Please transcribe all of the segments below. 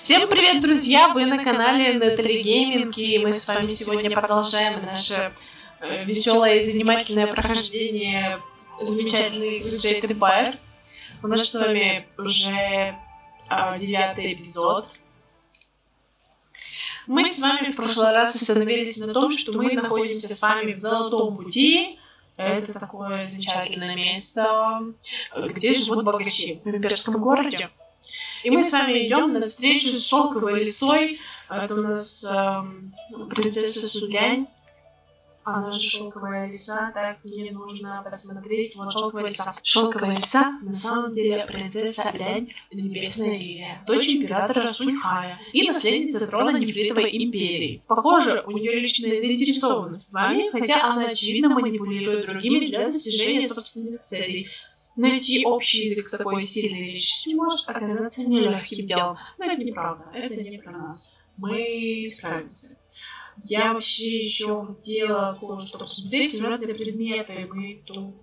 Всем привет, друзья! Вы на канале Netri Gaming, и мы с вами сегодня продолжаем наше веселое и занимательное прохождение замечательной игры Jade Empire. У нас с вами уже 9-й эпизод. Мы с вами в прошлый раз остановились на том, что мы находимся с вами в Золотом пути. Это такое замечательное место, где живут богачи в Имперском городе. И мы с вами идем на встречу с шелковой лисой. Это у нас принцесса Сулянь. Она же шелковая лиса, так мне нужно посмотреть. Вот шелковая лиса. Шелковая лиса на самом деле принцесса Лянь, небесная лилия, дочь императора Суньхая и наследница трона Нефритовой империи. Похоже, у нее личная заинтересованность с вами, хотя она очевидно манипулирует другими для достижения собственных целей. Найти общий язык с такой сильной личностью может оказаться нелегким делом. Но это неправда, это не про нас. Мы справимся. Я вообще еще хотела кое-что посмотреть, сюжетные предметы. Мы тут,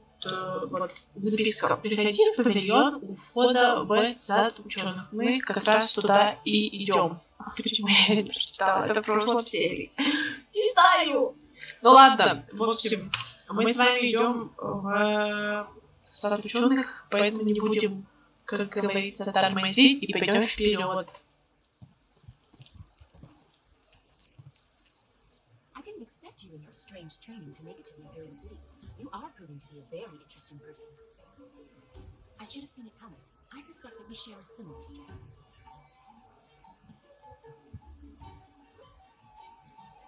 вот, записка. Приходите в павильон у входа в Сад Ученых. Мы как раз туда и идем. Почему я не прочитала? Это в прошлом серии. Не знаю! Ну ладно, в общем, мы с вами идем в Сад Ученых, поэтому не будем, как говорится, тормозить и пойдем вперед. I didn't expect you in your strange training to make it to the Imperial City. You are proving to be a very interesting person. I should have seen it coming. I suspect that we share a similar story.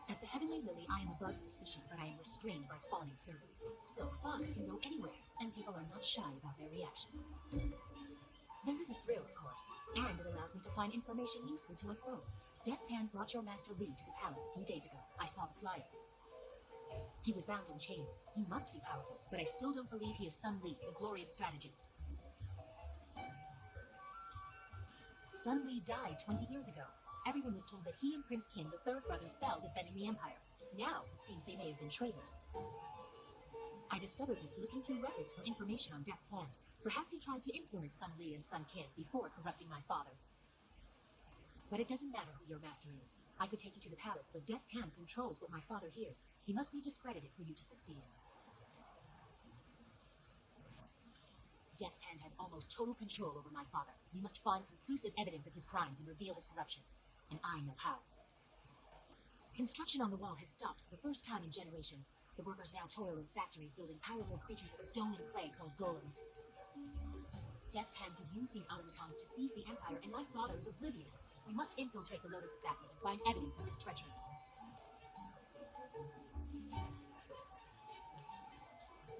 As the Heavenly Lily, I am above suspicion, but I am restrained by fawning servants. Still, fogs can go anywhere, and people are not shy about their reactions. There is a thrill, of course, and it allows me to find information useful to us both. Death's Hand brought your master Li to the palace a few days ago. I saw the flyer. He was bound in chains. He must be powerful, but I still don't believe he is Sun Li, the glorious strategist. Sun Li died 20 years ago. Everyone was told that he and Prince Qin, the third brother, fell defending the Empire. Now, it seems they may have been traitors. I discovered this looking through records for information on Death's Hand. Perhaps he tried to influence Sun Li and Sun Qin before corrupting my father. But it doesn't matter who your master is. I could take you to the palace, but Death's Hand controls what my father hears. He must be discredited for you to succeed. Death's Hand has almost total control over my father. We must find conclusive evidence of his crimes and reveal his corruption. And I know how. Construction on the wall has stopped for the first time in generations. The workers now toil in factories building powerful creatures of stone and clay called golems. Death's Hand could use these automatons to seize the Empire, and my father is oblivious. We must infiltrate the Lotus Assassins and find evidence of his treachery.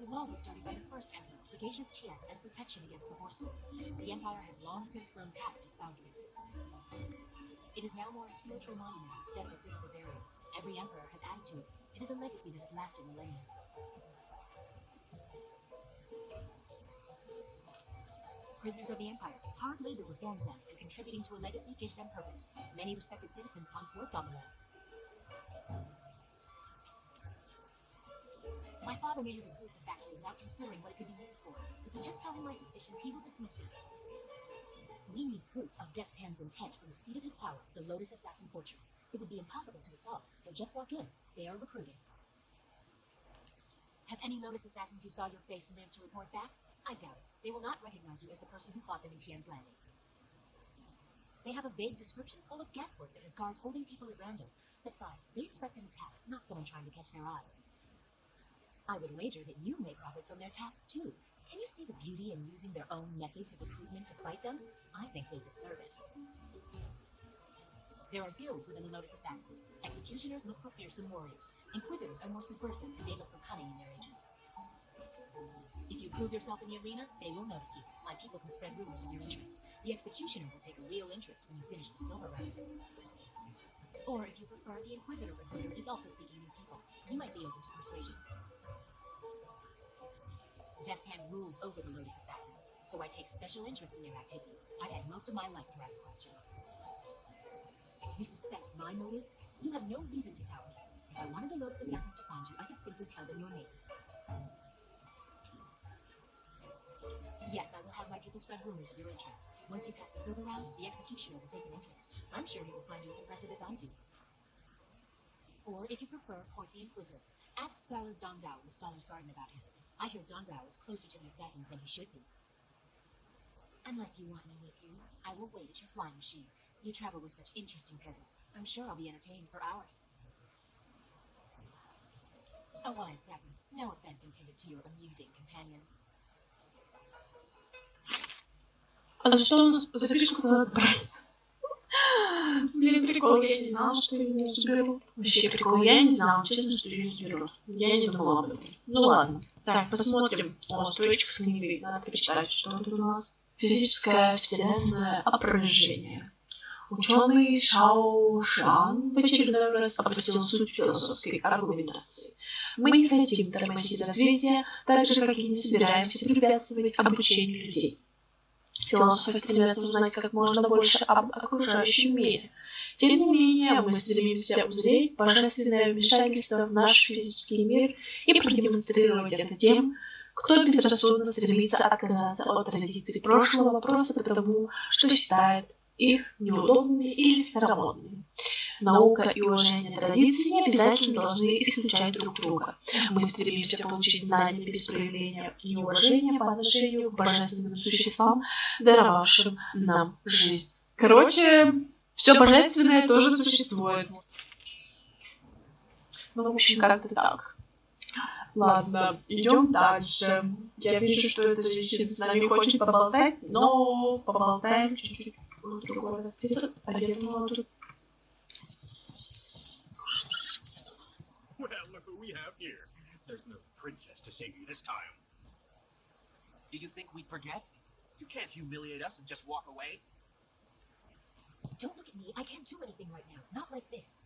The wall was started by the first Emperor, Sagacious Qian, as protection against the Horse Lords. The Empire has long since grown past its boundaries. It is now more a spiritual monument instead of a physical barrier. Every emperor has added to it. It is a legacy that has lasted millennia. Prisoners of the Empire, hard labor reforms them, and contributing to a legacy gives them purpose. Many respected citizens once worked on the wall. My father may have approved the factory without considering what it could be used for. If we just tell him my suspicions, he will dismiss them. We need proof of Death's Hand's intent from the seat of his power, the Lotus Assassin Fortress. It would be impossible to assault, so just walk in. They are recruiting. Have any Lotus Assassins who saw your face lived to report back? I doubt it. They will not recognize you as the person who fought them in Tian's Landing. They have a vague description full of guesswork that has guards holding people at random. Besides, they expect an attack, not someone trying to catch their eye. I would wager that you may profit from their tasks too. Can you see the beauty in using their own methods of recruitment to fight them? I think they deserve it. There are guilds within the Lotus Assassins. Executioners look for fearsome warriors. Inquisitors are more subversive, and they look for cunning in their agents. If you prove yourself in the arena, they will notice you. My people can spread rumors of your interest. The Executioner will take a real interest when you finish the silver round. Or, if you prefer, the Inquisitor recruiter is also seeking new people. You might be open to persuasion. Death's Hand rules over the Lotus Assassins, so I take special interest in their activities. I had most of my life to ask questions. You suspect my motives? You have no reason to doubt me. If I wanted the Lotus Assassins to find you, I could simply tell them your name. Yes, I will have my people people spread rumors of your interest. Once you pass the silver round, the executioner will take an interest. I'm sure he will find you as impressive as I do. Or, if you prefer, court the Inquisitor. Ask Scholar Dongao in the Scholar's Garden about him. I hear Dongao is closer to the assassins than he should be. Unless you want me with you, I will wait at your flying machine. You travel with such interesting presents. I'm sure I'll be entertained for hours. A wise preference. No offense intended to your amusing companions. А за что у нас записку надо брать? Блин, прикол, я не знала, что ее заберут. Вообще прикол, я не знала, честно, что ее заберут. Я не думала об этом. Ну ладно. Так, посмотрим. О, строчка с книгой. Надо почитать, что тут у нас. Физическое вселенное опровержение. Ученый Шао Шан в очередной раз обратил суть философской аргументации. Мы не хотим тормозить развитие, так же, как и не собираемся препятствовать обучению людей. Философы стремятся узнать как можно больше об окружающем мире. Тем не менее, мы стремимся узреть божественное вмешательство в наш физический мир и продемонстрировать это тем, кто безрассудно стремится отказаться от традиций прошлого просто потому, что считает их неудобными или старомодными. Наука и уважение традиций не обязательно должны исключать друг друга. Мы стремимся получить знания без проявления неуважения по отношению к божественным существам, даровавшим нам жизнь. Короче, все божественное тоже существует. Ну, в общем, как-то так. Ладно, идем дальше. Я вижу, что эта женщина с нами хочет поболтать, но поболтаем чуть-чуть в другой раз. А я думала, тут... Well, look who we have here. There's no princess to save you this time. Do you think we'd forget? You can't humiliate us and just walk away. Don't look at me. I can't do anything right now. Not like this.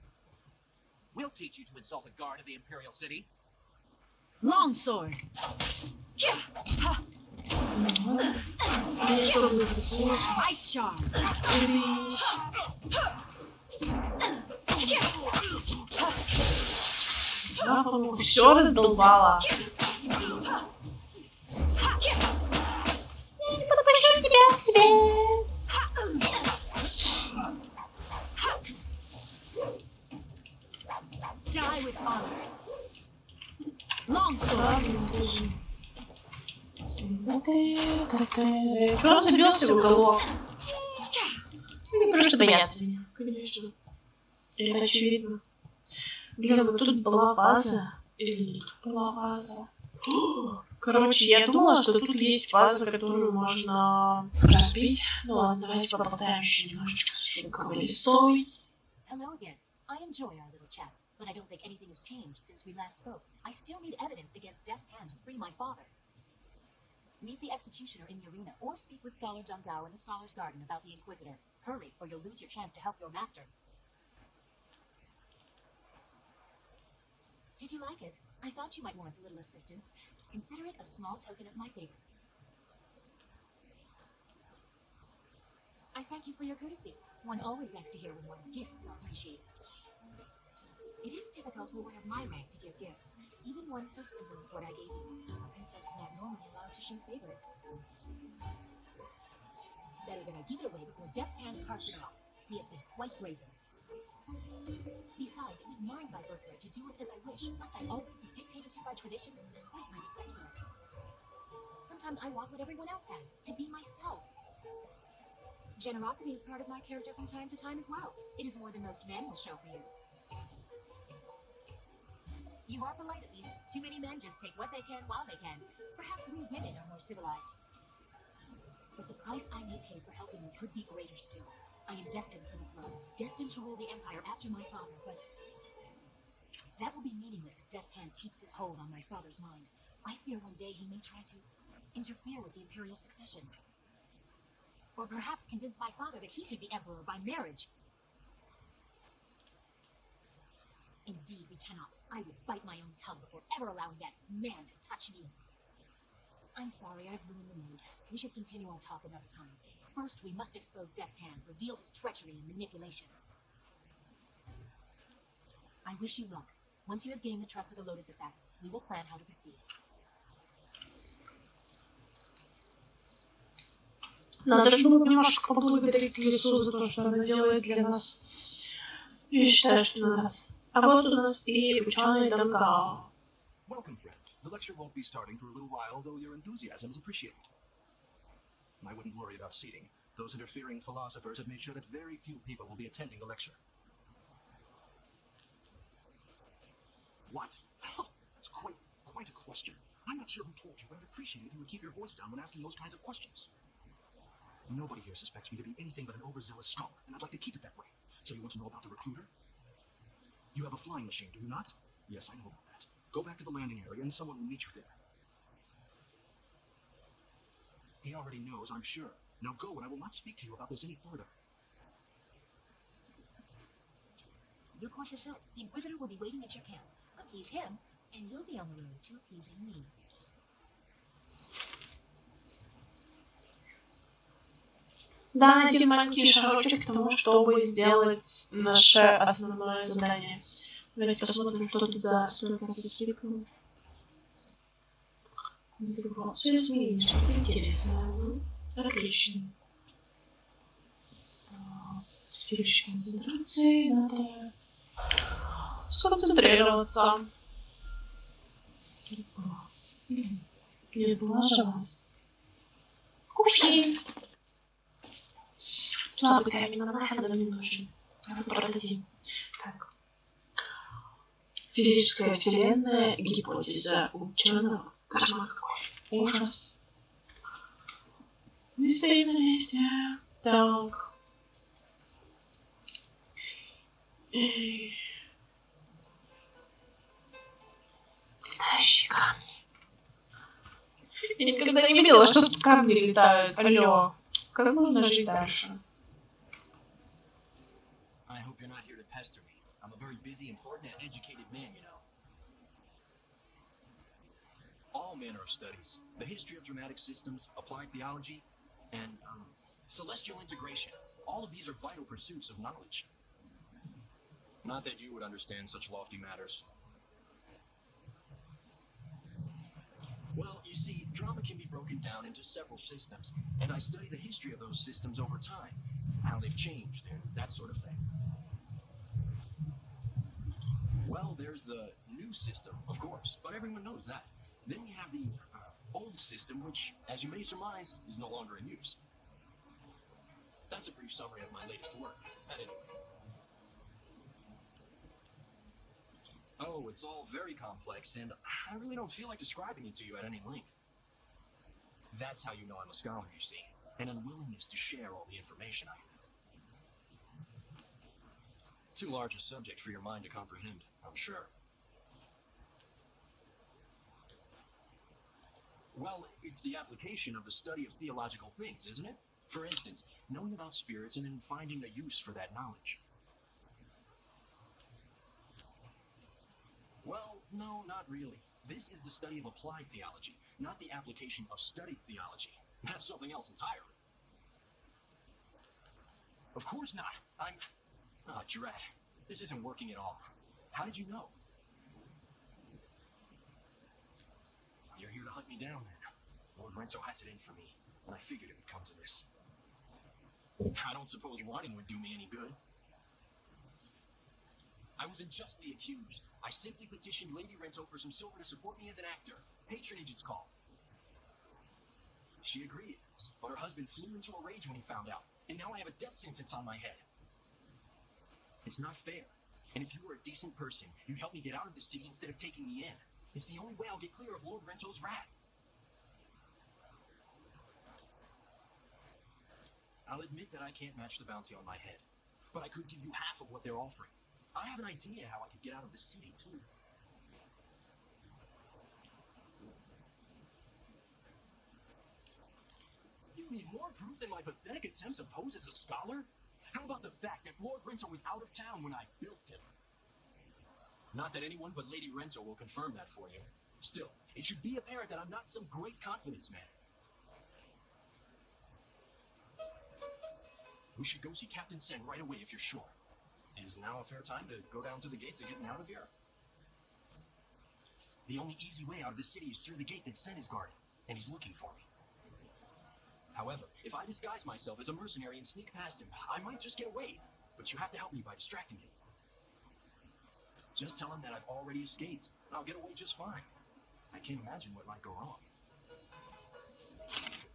We'll teach you to insult a guard of the Imperial City. Longsword. Ice charm. Все раздолбала. Я не подпущу тебя к себе. Die with honor. Longsword. Чего он забился в уголок? Они просто боятся меня, конечно. Это очевидно. Блин, вот тут была ваза. Или тут была ваза? Короче, я думала, что тут есть ваза, которую можно разбить. Ну ладно, давайте поболтаем еще немножечко с шелковой лисой. Hello again. I enjoy our little chats, but I don't think anything has changed since we last spoke. I still need evidence against Death's Hand to free my father. Meet the executioner in the arena, or speak with Scholar Dongao in the Scholar's Garden about the Inquisitor. Hurry, or you'll lose your chance to help your master. Did you like it? I thought you might want a little assistance. Consider it a small token of my favor. I thank you for your courtesy. One always likes to hear when one's gifts are appreciated. It is difficult for one of my rank to give gifts, even one so simple as what I gave you. A princess is not normally allowed to show favorites. Better that I give it away before Death's Hand carves it off. He has been quite brazen. Besides, it was mine by birthright to do it as I wish. Must I always be dictated to by tradition, despite my respect for it? Sometimes I want what everyone else has, to be myself. Generosity is part of my character from time to time as well. It is more than most men will show for you. You are polite at least. Too many men just take what they can while they can. Perhaps we women are more civilized. But the price I may pay for helping you could be greater still. I am destined for the throne, destined to rule the Empire after my father, but that will be meaningless if Death's Hand keeps his hold on my father's mind. I fear one day he may try to interfere with the Imperial succession. Or perhaps convince my father that he should be Emperor by marriage. Indeed, we cannot. I would bite my own tongue before ever allowing that man to touch me. I'm sorry, I've ruined the mood. We should continue our talk another time. First, we must expose Death's Hand, reveal his treachery and manipulation. I wish you luck. Once you have gained the trust of the Lotus Assassins, we will plan how to proceed. Надо же было немножко поблагодарить Лису за то, что она делает для нас. Я считаю, что надо. А вот у нас и ученый Дамка. Welcome, friend. The lecture won't be starting for a little while, though your enthusiasm is appreciated. I wouldn't worry about seating. Those interfering philosophers have made sure that very few people will be attending the lecture. What? Oh, that's quite a question. I'm not sure who told you, but I'd appreciate it if you would keep your voice down when asking those kinds of questions. Nobody here suspects me to be anything but an overzealous scholar, and I'd like to keep it that way. So you want to know about the recruiter? You have a flying machine, do you not? Yes, I know about that. Go back to the landing area, and someone will meet you there. He already knows, I'm sure. Now go, and I will not speak to you about this any further. Your course is set. The Inquisitor will be waiting at your camp. Appease him, and you'll be on the road to appeasing me. Да, найти маленький шажочек к тому, чтобы сделать наше основное задание. Давайте посмотрим, что тут за столько сосвикнул. Конфигурация изменений, что-то интересное. Отлично. Спички концентрации, надо сконцентрироваться. Не облажалась. Кувшин. Слабый камень на выхода не нужен. Продадим. Так. Физическая вселенная, гипотеза ученого. Кошмар какой. Ужас. Мы стоим на месте. Так. Летающие камни. Я никогда не видела, что тут камни летают. Алло. Как можно жить дальше? I hope you're not here to pester me. I'm a very busy, important, and educated man, you know. All manner of studies. The history of dramatic systems, applied theology, and celestial integration. All of these are vital pursuits of knowledge. Not that you would understand such lofty matters. Well, you see, drama can be broken down into several systems, and I study the history of those systems over time, how they've changed, and that sort of thing. Well, there's the new system, of course, but everyone knows that. Then we have the old system, which, as you may surmise, is no longer in use. That's a brief summary of my latest work, at any rate. Oh, it's all very complex, and I really don't feel like describing it to you at any length. That's how you know I'm a scholar, you see. An unwillingness to share all the information I have. Too large a subject for your mind to comprehend, I'm sure. Well, it's the application of the study of theological things, isn't it? For instance, knowing about spirits and then finding a use for that knowledge. Well, no, not really. This is the study of applied theology, not the application of studied theology. That's something else entirely. Of course not. Oh, Drat. This isn't working at all. How did you know? You're here to hunt me down, then. Lord Renzo has it in for me, and I figured it would come to this. I don't suppose running would do me any good. I was unjustly accused. I simply petitioned Lady Renzo for some silver to support me as an actor. Patronage, it's called. She agreed, but her husband flew into a rage when he found out, and now I have a death sentence on my head. It's not fair. And if you were a decent person, you'd help me get out of the city instead of taking me in. It's the only way I'll get clear of Lord Renzo's wrath. I'll admit that I can't match the bounty on my head, but I could give you half of what they're offering. I have an idea how I could get out of the city, too. You need more proof than my pathetic attempt to pose as a scholar? How about the fact that Lord Renzo was out of town when I built him? Not that anyone but Lady Renzo will confirm that for you. Still, it should be apparent that I'm not some great confidence man. We should go see Captain Sen right away if you're sure. Is now a fair time to go down to the gate to get me out of here? The only easy way out of the city is through the gate that Sen is guarding, and he's looking for me. However, if I disguise myself as a mercenary and sneak past him, I might just get away. But you have to help me by distracting him. Just tell him that I've already escaped. I'll get away just fine. I can't imagine what might go wrong.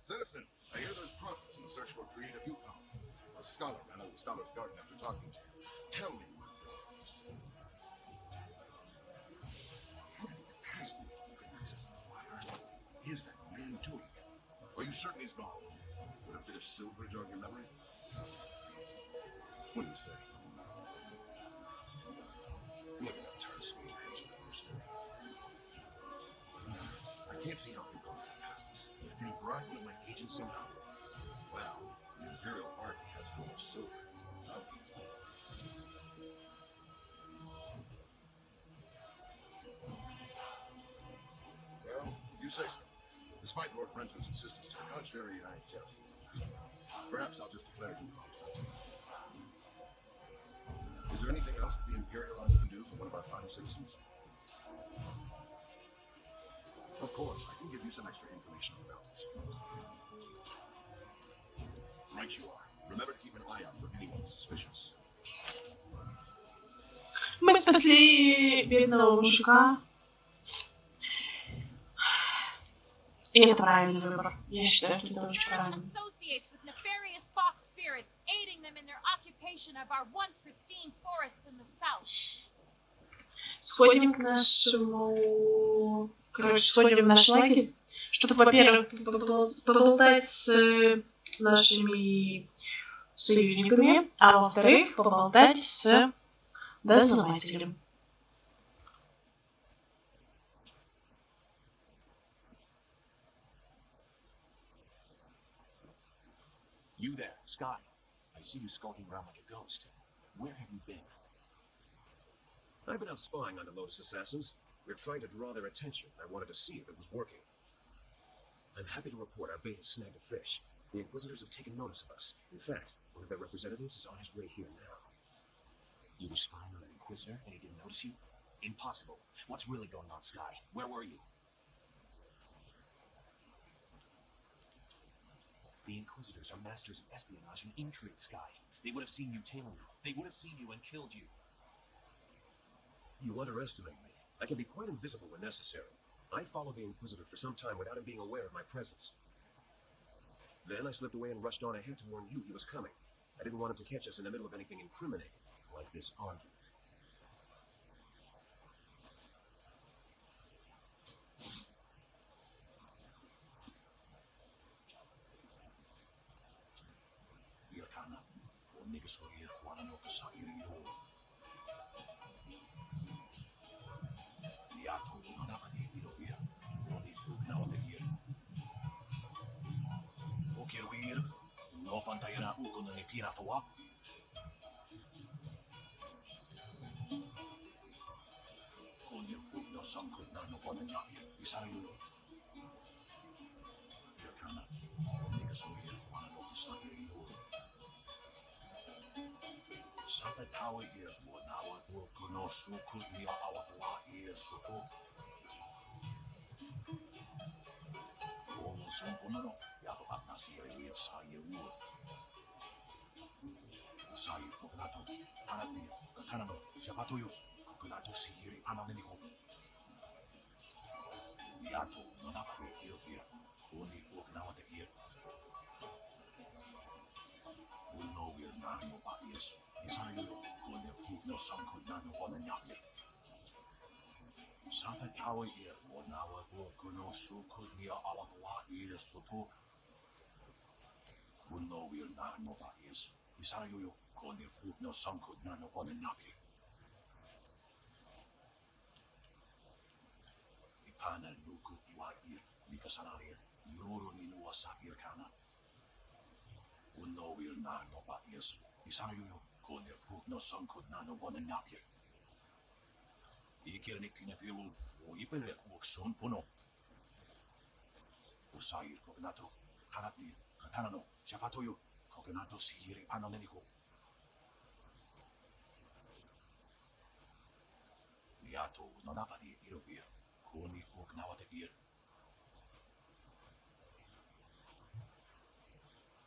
Citizen, I hear there's progress in the search for a creative Yukon. A scholar ran out of the Scholar's Garden after talking to you. Tell me what goes. How did he get past me? Goodness, is a fire. Is that man doing? Are you certain he's gone? Would a bit of silver jog your memory? What do you say? Look at that tired sweet hands of that mercenary. I can't see how he goes that past us. Did he bribe one of my agents somehow? Well, the Imperial Army has gold or silver. It's the mountains. Well, you say so. Despite Lord Brenton's insistence to the contrary, I doubt he was a prisoner. Perhaps I'll just declare him competent. Is there anything else that the Imperial Army can do for one of our fine citizens? Of course, I can give you some extra information on the mountains. Right you are. Remember to keep an eye out for anyone suspicious. Мы спасли бедного мужика. И это правильный выбор. Я считаю, что это очень правильно. Associates with nefarious fox spirits, aiding them in their occupation of our once pristine forests in the south. Сходим к нашему... Короче, сходим в наш лагерь, чтобы, во-первых, поболтать с нашими союзниками, а во-вторых, поболтать с дознавателем. You there, Sky. I see you skulking around like a ghost. Where have you been? I've been out spying on the Lotus Assassins. We're trying to draw their attention. I wanted to see if it was working. I'm happy to report our bait has snagged a fish. The Inquisitors have taken notice of us. In fact, one of their representatives is on his way here now. You were spying on an Inquisitor and he didn't notice you? Impossible. What's really going on, Sky? Where were you? The Inquisitors are masters of espionage and intrigue, Sky. They would have seen you tailing you. They would have seen you and killed you. You underestimate me. I can be quite invisible when necessary. I followed the Inquisitor for some time without him being aware of my presence. Then I slipped away and rushed on ahead to warn you he was coming. I didn't want him to catch us in the middle of anything incriminating, like this argument.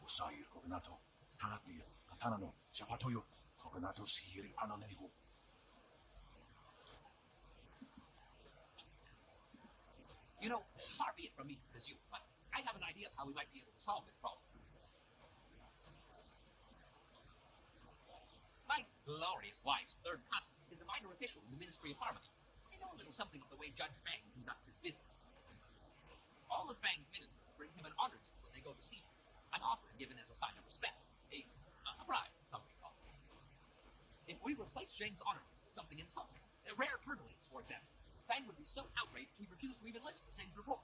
Usair Cognato, Hanatia, Katanano, Shafatoyo, Cognato Siri Pananenigo. You know, far be it from me to presume, but I have an idea of how we might be able to solve this problem. My glorious wife's third cousin is a minor official in the Ministry of Harmony. I know a little something of the way Judge Fang conducts his business. All of Fang's ministers bring him an honor gift when they go to see him, an offer given as a sign of respect, a bribe, some may call it. If we replace Jane's honor gift with something insulting, rare privilege, for example, Fang would be so outraged he refused to even listen to Shane's report.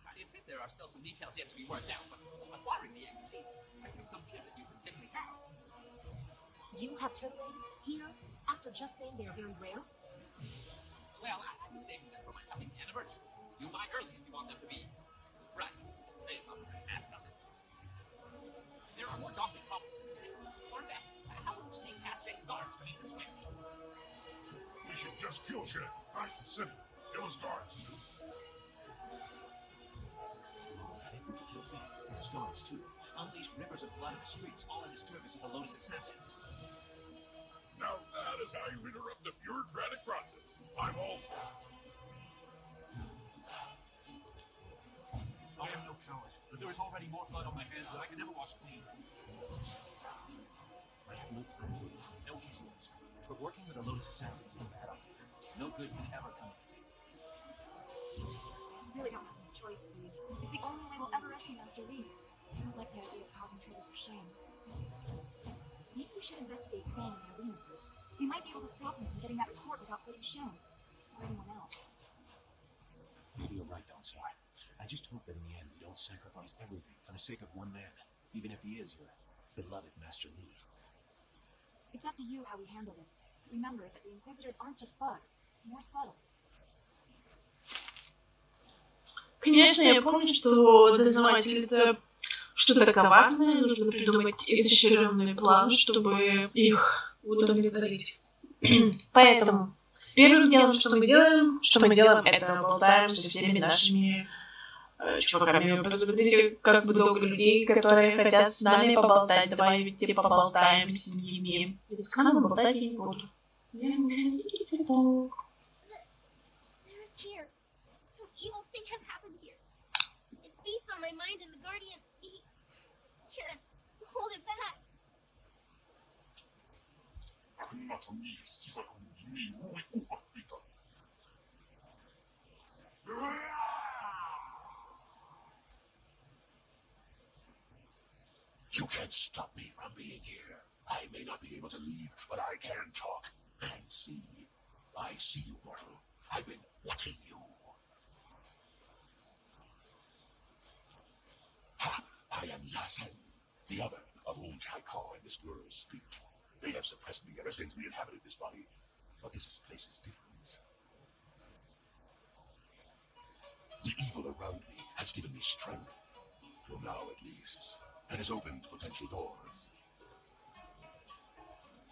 I admit there are still some details yet to be worked out, but acquiring the eggs is easy. There's some here that you can simply have. You have turtle eggs here? After just saying they are very rare? Well, I was saving them for my coming anniversary. You buy early if you want them to be right. It doesn't really matter, does it? There are more daunting problems to consider. For example, how would you sneak past Shane's guards to make the switch? We should just kill Shane. Nice and simple. Kill his guards, too. There's guards, too. Unleash rivers of blood in the streets, all in the service of the Lotus assassins. Now that is how you interrupt the bureaucratic process. I'm all for it. I am no coward, but there is already more blood on my hands than I can ever wash clean. I have no plans with you, no easy ones. But working with the Lotus assassins is a bad idea. No good can ever come of it. You really don't have any choice, do you? It's the only way we'll ever rescue Master Lee. I don't like the idea of causing trouble for Shane. Maybe we should investigate Fang and the arena first. We might be able to stop him from getting that report without putting Shane or anyone else. Maybe you're right, Donsai. I just hope that in the end we don't sacrifice everything for the sake of one man, even if he is your beloved Master Lee. It's up to you how we handle this. Remember that the Inquisitors aren't just bugs. More subtle. Конечно, я помню, что дознаватель это что-то коварное, нужно придумать изощренный план, чтобы их удовлетворить. Поэтому первым делом, что мы делаем, это болтаем со всеми нашими чуваками. Посмотрите, как много людей, которые хотят с нами поболтать. Давайте поболтаем с ними. С нами болтать я не буду. Я уже дикий цветок. Evil thing has happened here. It beats on my mind, and the Guardian, he can't hold it back. You can't stop me from being here. I may not be able to leave, but I can talk and see. I see you, mortal. I've been watching you. I am Yasen, the other of whom Chaikar and this girl speak. They have suppressed me ever since we inhabited this body, but this place is different. The evil around me has given me strength, for now at least, and has opened potential doors.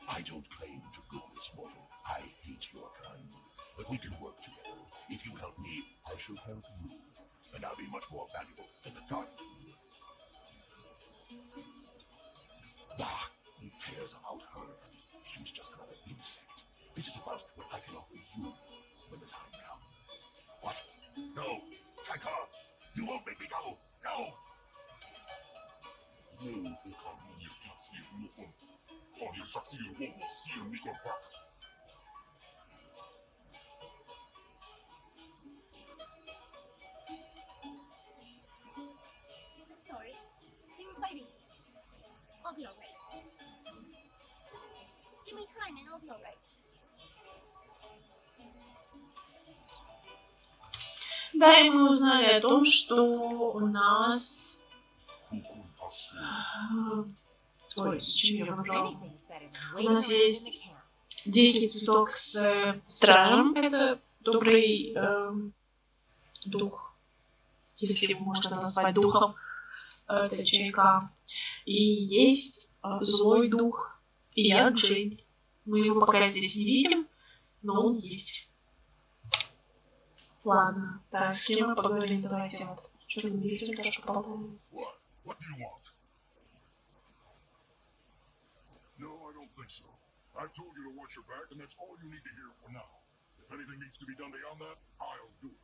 I don't claim to goodness, mortal. I hate your kind, but we can work together. If you help me, I shall help you, and I'll be much more valuable than the Guardian. Bah, who cares about her? She's just another insect. This is about what I can offer you when the time comes. What? No! Chaikar! You won't make me go! No! I'm sorry. They were fighting. I'll be alright. Just give me time and I'll be alright. Да, и мы узнали о том, что у нас... Ой, зачем я выбрала? У нас есть дикий цветок с стражем. Это добрый дух, если его можно назвать духом. Это Чайка. И есть злой дух. И я Джейн. Мы его пока здесь не видим, но он есть. Ладно, так, с кем мы поговорим? Давайте вот Что мы видим, тоже по-моему. What? What do you want? No, I don't think so. I've told you to watch your back, and that's all you need to hear for now. If anything needs to be done beyond that, I'll do it.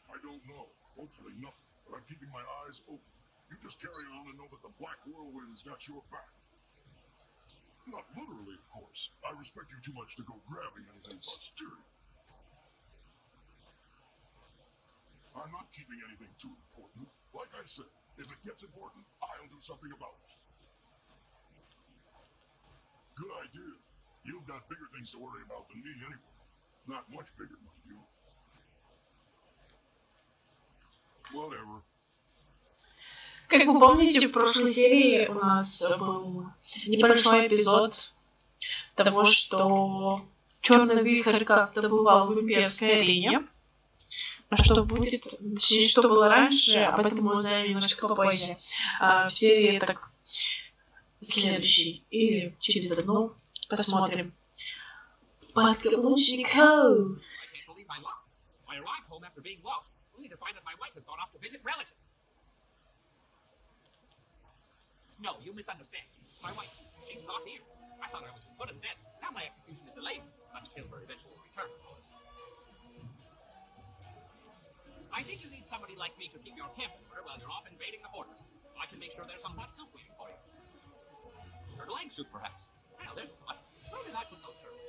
I don't know. Hopefully nothing. But I'm keeping my eyes open. You just carry on and know that the Black Whirlwind's got your back. Not literally, of course. I respect you too much to go grabbing anything posterior. I'm not keeping anything too important. Like I said, if it gets important, I'll do something about it. Good idea. You've got bigger things to worry about than me anyway. Not much bigger, mind you. Whatever. Как вы помните, в прошлой серии у нас был небольшой эпизод того, что черный вихрь как-то бывал в Имперской арене. А что будет, точнее, что было раньше, об этом мы узнаем немножко попозже. В серии так следующей или через одну посмотрим. Подкаблучников! No, you misunderstand. My wife, she's not here. I thought I was as good as dead. Now my execution is delayed until her eventual return, of course. I think you need somebody like me to keep your camp in order while you're off invading the fortress. I can make sure there's some hot soup waiting for you. Turtle egg soup, perhaps. Well, there's what? Where did I put those turtles?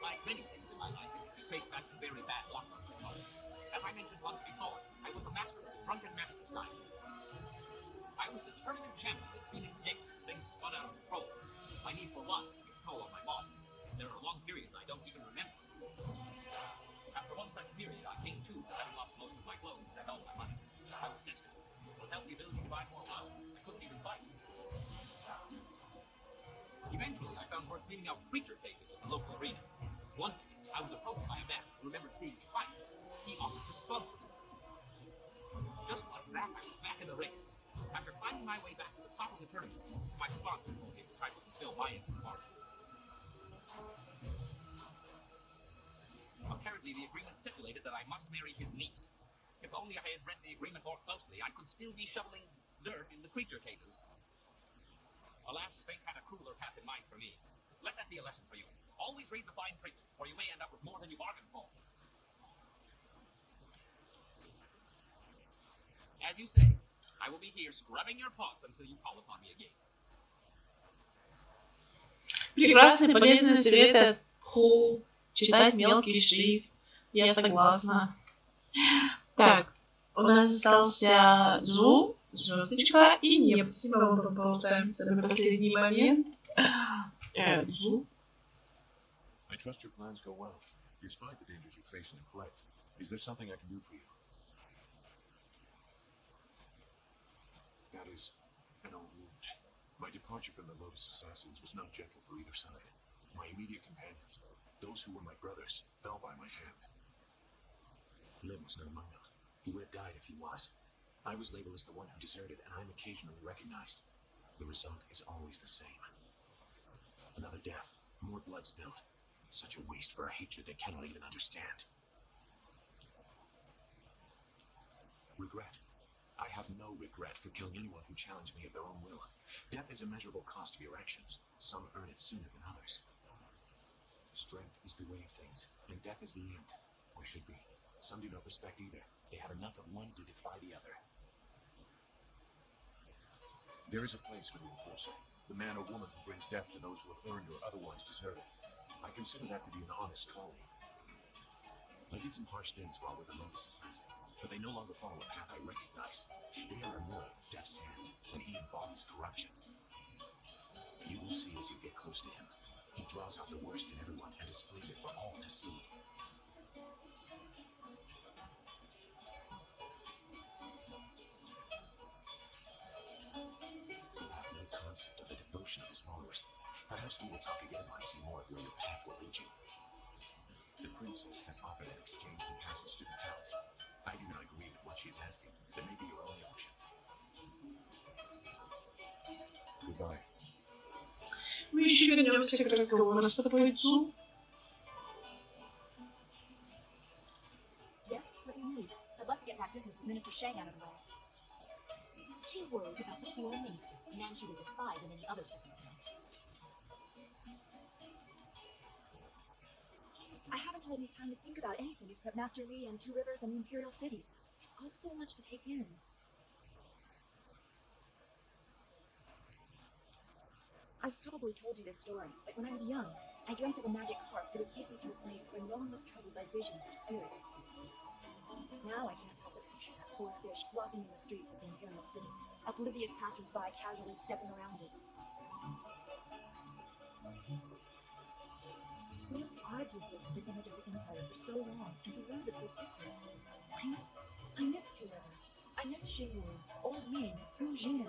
Like many things in my life, it can be traced back to very bad luck on my part. As I mentioned once before, I was a master of the drunken master style. I was the tournament champion at Phoenix Gate. Things spun out of control. My need for one takes toll on my body. There are long periods I don't even remember. After one such period, I came to having lost most of my clothes and all my money. I was destitute. Without the ability to buy more flour, I couldn't even fight. Eventually, I found work cleaning out creature cages at the local arena. One day, I was approached by a man who remembered seeing me fight. He offered to sponsor me. Just like that, I was back in the ring. After climbing my way back to the top of the tournament, my sponsor told me it was time to fulfill my end of the bargain. Apparently, the agreement stipulated that I must marry his niece. If only I had read the agreement more closely, I could still be shoveling dirt in the creature cages. Alas, fate had a crueler path in mind for me. Let that be a lesson for you. Always read the fine print, or you may end up with more than you bargained for. As you say, I will be here scrubbing your pots until you call upon me again. Прекрасные, полезные советы. Читать мелкий шрифт. Я согласна. Так, у нас остался Джу, звездочка и небо. Спасибо, мы поболтаем с тобой последний момент. Джу. I trust your plans go well, despite the dangers you face and inflict. Is there something I can do for you? That is an old wound. My departure from the Lotus Assassins was not gentle for either side. My immediate companions, those who were my brothers, fell by my hand. Lim was not among them. He would have died if he was. I was labeled as the one who deserted, and I'm occasionally recognized. The result is always the same. Another death, more blood spilled. Such a waste for a hatred they cannot even understand. Regret. I have no regret for killing anyone who challenged me of their own will. Death is a measurable cost of your actions. Some earn it sooner than others. Strength is the way of things, and death is the end, or should be. Some do not respect either. They have enough of one to defy the other. There is a place for the enforcer, the man or woman who brings death to those who have earned or otherwise deserve it. I consider that to be an honest calling. I did some harsh things while with the Lotus Assassins, but they no longer follow a path I recognize. They are annoyed with Death's hand, and he embodies corruption. You will see as you get close to him. He draws out the worst in everyone and displays it for all to see. You have no concept of the devotion of his followers. Perhaps we will talk again when I see more of where your path will lead you. The princess has offered an exchange for passage to the palace. I do not agree with what she is asking. That may be your only option. Goodbye. Мы еще вернемся к разговору с тобой, Дзу. Yes, what do you need? I'd love to get that business with Minister Shang out of the way. She worries about the foreign minister, a man she would despise in any other circumstance. I haven't had any time to think about anything except Master Li and Two Rivers and the Imperial City. It's all so much to take in. I've probably told you this story, but when I was young, I dreamt of a magic harp that would take me to a place where no one was troubled by visions or spirits. Now I can't help but picture that poor fish flopping in the streets of the Imperial City, oblivious passers-by casually stepping around it. It was odd to have lived with the image of the Empire for so long, and to lose it so quickly. I miss Two Rivers. I miss Xingwu, Old Ming, Wu Jin.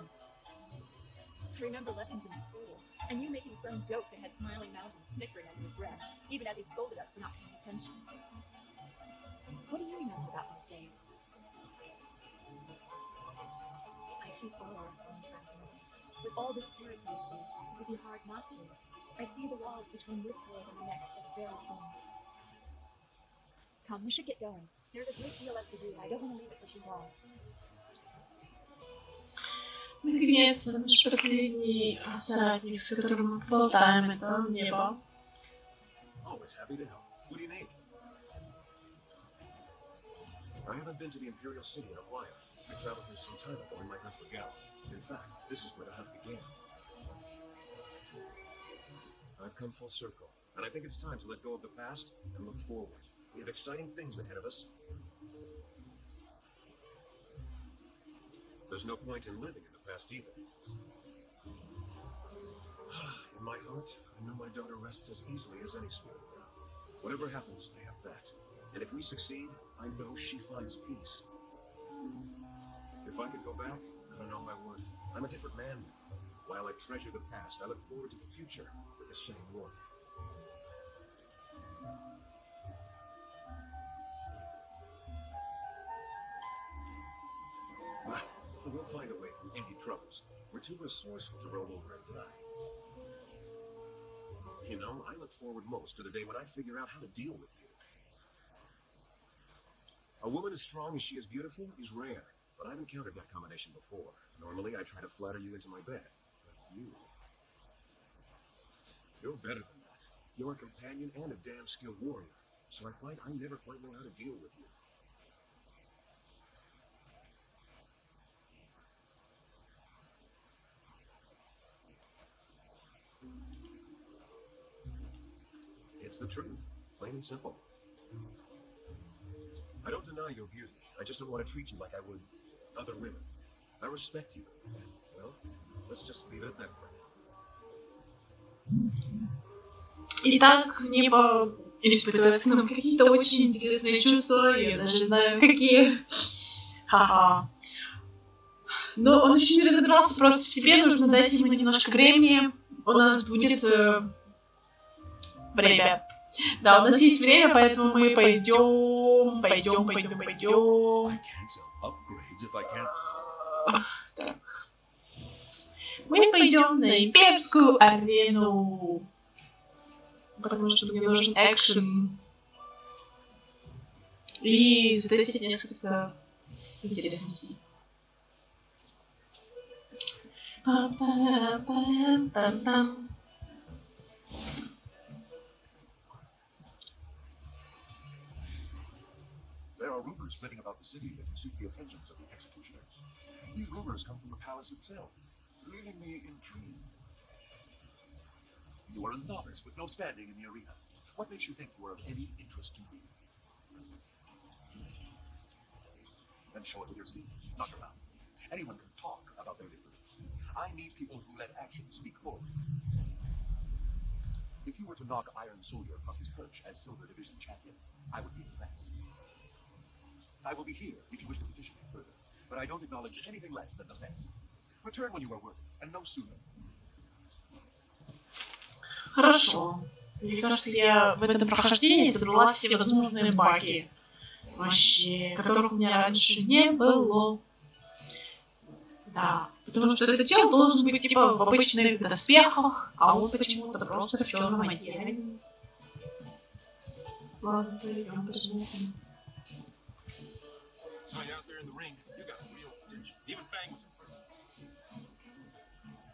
I remember lessons in school, and you making some joke that had Smiling Mountain snickering under his breath, even as he scolded us for not paying attention. What do you remember about those days? I keep all our fond friends in mind. With all the spirits I see, it would be hard not to. I see the walls between this world and the next as very thin. Come, we should get going. There's a great deal left to do, and I don't want to leave it for too long. Наконец-то наш последний соратник, с которым мы поболтаем, это небо. Always happy to help. What do you need? I haven't been to the Imperial City in a while. I traveled here some time ago in my hunt for Gal. In fact, this is where the hunt began. I've come full circle, and I think it's time to let go of the past and look forward. We have exciting things ahead of us. There's no point in living in the past either. In my heart, I know my daughter rests as easily as any spirit now. Whatever happens, I have that. And if we succeed, I know she finds peace. If I could go back, I don't know if I would. I'm a different man now. While I treasure the past, I look forward to the future with the same warmth. We'll find a way through any troubles. We're too resourceful to roll over and die. You know, I look forward most to the day when I figure out how to deal with you. A woman as strong as she is beautiful is rare, but I've encountered that combination before. Normally, I try to flatter you into my bed, but you're better than that. You're a companion and a damn skilled warrior, so I find I never quite know how to deal with you. It's the truth, plain and simple. I don't deny your beauty. I just don't want to treat you like I would other women. I respect you. Well, let's just leave it at that for now. Итак, небо испытывает к нам какие-то очень интересные чувства. Я даже знаю, какие. Ха-ха. Но он еще не разобрался просто в себе. Нужно дать ему немножко времени. У нас будет... время. Да, у нас есть время, поэтому мы пойдем. Так. Мы пойдем на Имперскую арену. Потому что мне нужен экшен. И затестить несколько интересностей. Пам-пам-пам-пам-пам. There are rumors flitting about the city that suit the attentions of the executioners. These rumors come from the palace itself, leaving me intrigued. You are a novice with no standing in the arena. What makes you think you are of any interest to me? Then show it with your speech, not your mouth. Anyone can talk about their differences. I need people who let actions speak for them. If you were to knock Iron Soldier from his perch as Silver Division champion, I would be impressed. I will be here if you wish to petition me further, but I don't acknowledge anything less than the best. Return when you are worthy, and no sooner. Хорошо. Мне кажется, я в этом прохождении забрала все возможные баги. Вообще, которых у меня раньше не было. Да. Потому что этот чел должен быть, типа, в обычных доспехах, а он почему-то просто в черном одеянии. Ладно, перейдем, посмотрим. Saw you out there in the ring. You got real potential. Even Fang was impressed.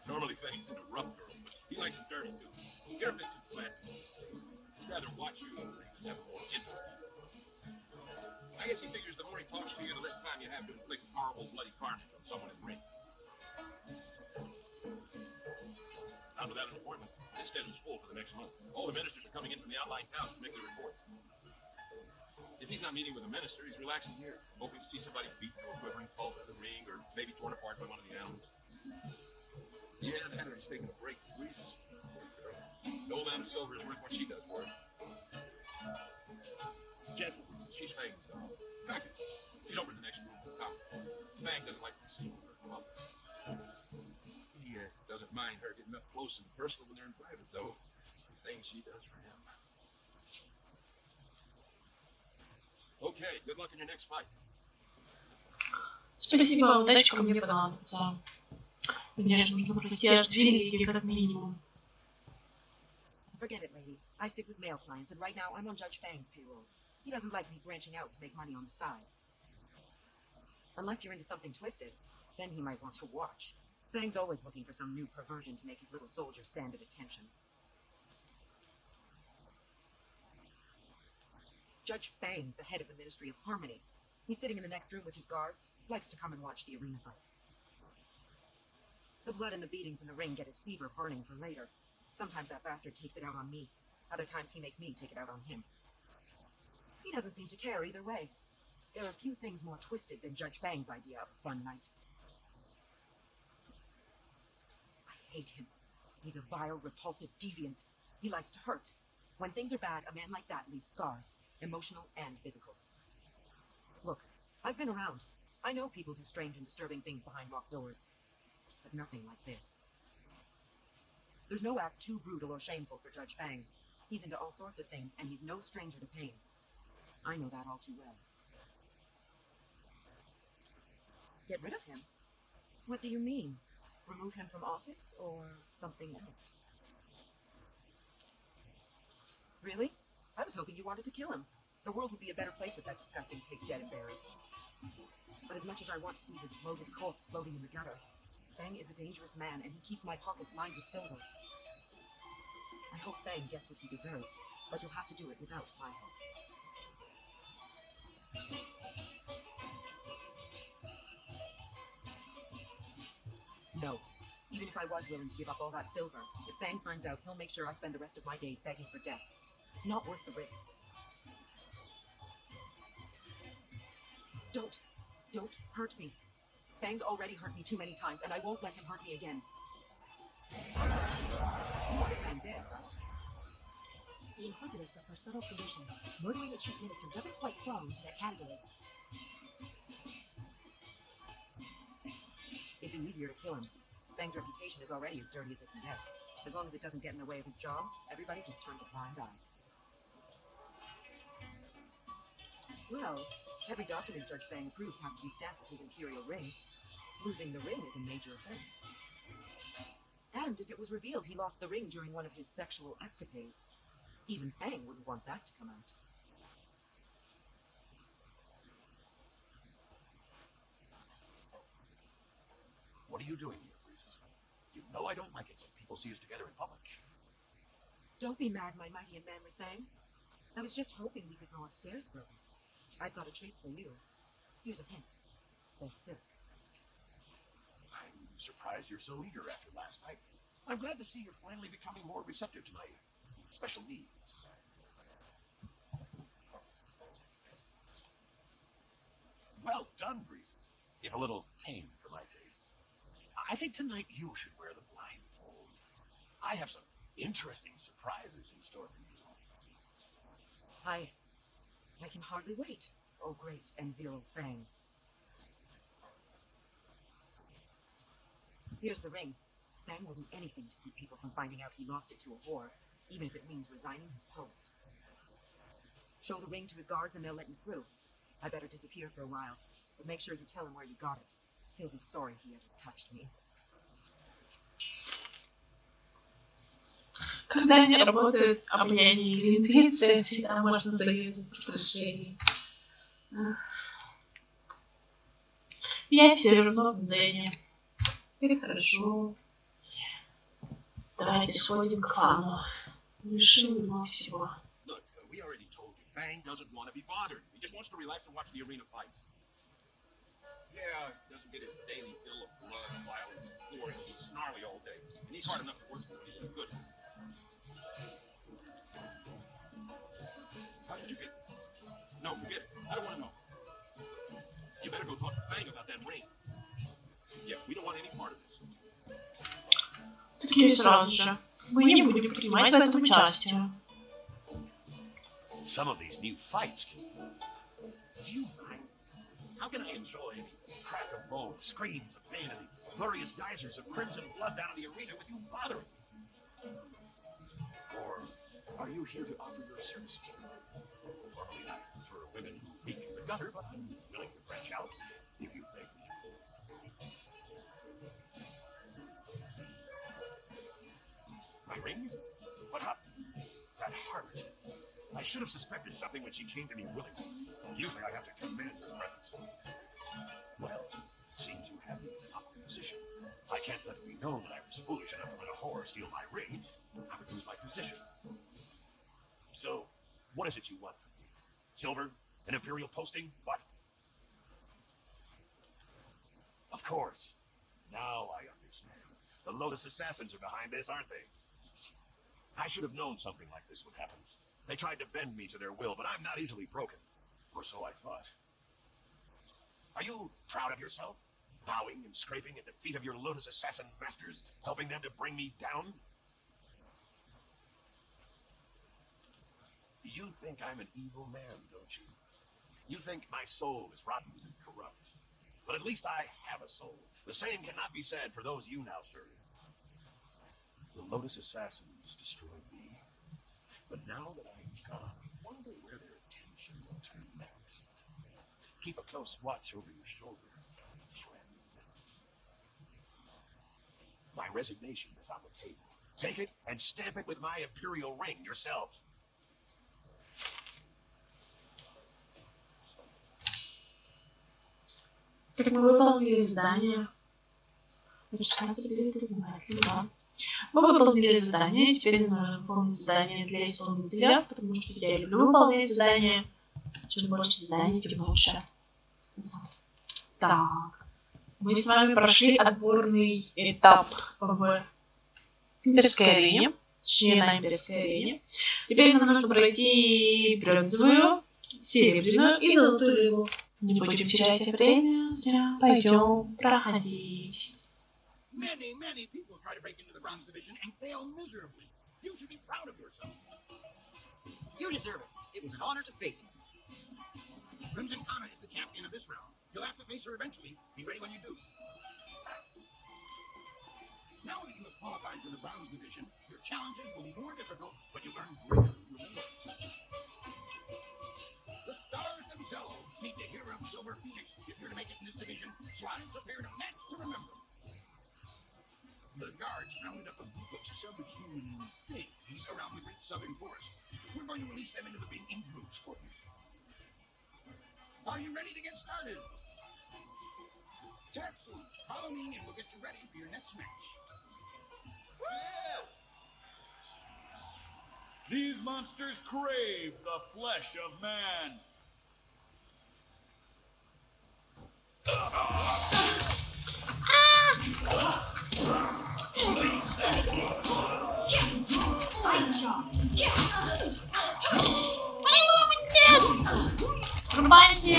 Normally Fang's a rough girl, but he likes it dirty too. Get her bit too classy. He'd rather watch you in the ring than have a more intimate view. I guess he figures the more he talks to you, the less time you have to inflict horrible bloody carnage on someone in the ring. Not without an appointment. His schedule's full for the next month. All the ministers are coming in from the outlying towns to make their reports. If he's not meeting with a minister, he's relaxing here, hoping to see somebody beaten to a quivering pulp in the ring, or maybe torn apart by one of the animals. Yeah, and he's taking a break from Greece. No amount of silver is worth what she does for it. Gentle, she's Fang's dog. Back it. She's over in the next room with the cop. Fang doesn't like to be seen with her club. He doesn't mind her getting up close and personal when they're in private, though. Things she does for him. Okay, good luck in your next fight. Спасибо, удачка мне понадобится. Мне же нужно пройти аж 2 лиги, как минимум. Forget it, lady. I stick with male clients, and right now I'm on Judge Fang's payroll. He doesn't like me branching out to make money on the side. Unless you're into something twisted, then he might want to watch. Fang's always looking for some new perversion to make his little soldier stand at attention. Judge Fang's the head of the Ministry of Harmony. He's sitting in the next room with his guards, likes to come and watch the arena fights. The blood and the beatings in the ring get his fever burning for later. Sometimes that bastard takes it out on me. Other times he makes me take it out on him. He doesn't seem to care either way. There are few things more twisted than Judge Fang's idea of a fun night. I hate him. He's a vile, repulsive deviant. He likes to hurt. When things are bad, a man like that leaves scars, emotional and physical. Look, I've been around. I know people do strange and disturbing things behind locked doors. But nothing like this. There's no act too brutal or shameful for Judge Fang. He's into all sorts of things, and he's no stranger to pain. I know that all too well. Get rid of him? What do you mean? Remove him from office, or something else? Really? I was hoping you wanted to kill him. The world would be a better place with that disgusting pig dead and buried. But as much as I want to see his bloated corpse floating in the gutter, Fang is a dangerous man, and he keeps my pockets lined with silver. I hope Fang gets what he deserves, but you'll have to do it without my help. No. Even if I was willing to give up all that silver, if Fang finds out, he'll make sure I spend the rest of my days begging for death. It's not worth the risk. Don't hurt me. Fang's already hurt me too many times, and I won't let him hurt me again. You want Fang dead, right? The Inquisitors prefer subtle solutions. Murdering a chief minister doesn't quite fall into that category. It'd be easier to kill him. Fang's reputation is already as dirty as it can get. As long as it doesn't get in the way of his job, everybody just turns a blind eye. Well, every document Judge Fang approves has to be stamped with his imperial ring. Losing the ring is a major offense. And if it was revealed he lost the ring during one of his sexual escapades, even Fang wouldn't want that to come out. What are you doing here, Breezes? You know I don't like it when people see us together in public. Don't be mad, my mighty and manly Fang. I was just hoping we could go upstairs for a bit. I've got a treat for you. Here's a hint. They're silk. I'm surprised you're so eager after last night. I'm glad to see you're finally becoming more receptive to my special needs. Well done, Breezes. If a little tame for my tastes. I think tonight you should wear the blindfold. I have some interesting surprises in store for you. I can hardly wait, oh great and virile Fang. Here's the ring. Fang will do anything to keep people from finding out he lost it to a whore, even if it means resigning his post. Show the ring to his guards and they'll let you through. I better disappear for a while, but make sure you tell him where you got it. He'll be sorry he ever touched me. Когда не работает обоняние или интуиция, всегда можно зарезать раздражение. Я все равно в дзене. Перехожу. Давайте сходим к фану. Решим ему всего. Look, we already told you, Fang doesn't want to be bothered. He just wants to relax and watch the arena fights. Yeah, doesn't get his daily fill of blood, violence, glory. He's snarly all day, and he's hard enough to work for. He's good. How did you get it? No, forget it. I don't want to know. You better go talk to Fang about that ring. Yeah, we don't want any part of this. Такие сразу же. Мы не будем принимать в этом участие. Some of these new fights. Do you mind? How can I enjoy the crack of bones, screams of pain, and the glorious geysers of crimson blood down in the arena with you bothering? Or are you here to offer your services? Normally I prefer women who meet in the gutter, but I'm willing to branch out if you beg me. My ring? What happened? That harlot. I should have suspected something when she came to me willingly. Usually I have to command her presence. Well, it seems you have me in an awkward position. I can't let it be known that I was foolish enough to let a whore steal my ring. I would lose my position. So, what is it you want from me? Silver? An imperial posting? What? Of course. Now I understand. The Lotus Assassins are behind this, aren't they? I should have known something like this would happen. They tried to bend me to their will, but I'm not easily broken. Or so I thought. Are you proud of yourself? Bowing and scraping at the feet of your Lotus Assassin masters, helping them to bring me down? You think I'm an evil man, don't you? You think my soul is rotten and corrupt. But at least I have a soul. The same cannot be said for those you now serve. The Lotus Assassins destroyed me. But now that I'm gone, I wonder where their attention will turn next. Keep a close watch over your shoulder, friend. My resignation is on the table. Take it and stamp it with my imperial ring yourself. Так мы выполнили задание. Что теперь это значит? Да. Мы выполнили задание, теперь нужно выполнить задание для исполнителя, потому что я люблю выполнять задания. Чем больше заданий, тем лучше. Вот. Так. Мы с вами прошли отборный этап в Имперской арене. Точнее, на Имперской арене. Теперь нам нужно пройти бронзовую, серебряную и золотую лигу. Не будем терять время, зря пойдем проходить. Many people try to break into the bronze division and fail miserably. You should be proud of yourself. You deserve it. It was an honor to face you. Crimson Kana is the champion of this round. You'll have to face her eventually. Be ready when you do. Now that you have qualified for the bronze division, your challenges will be more difficult, but you earn greater rewards. The stars themselves need to hear of Silver Phoenix if you're to make it in this division, so I've prepared a match to remember. The guards rounded up a group of subhuman things around the great southern forest. We're going to release them into the big igloos for you. Are you ready to get started? Excellent. Follow me and we'll get you ready for your next match. These monsters crave the flesh of man. Nice job. Рубайся!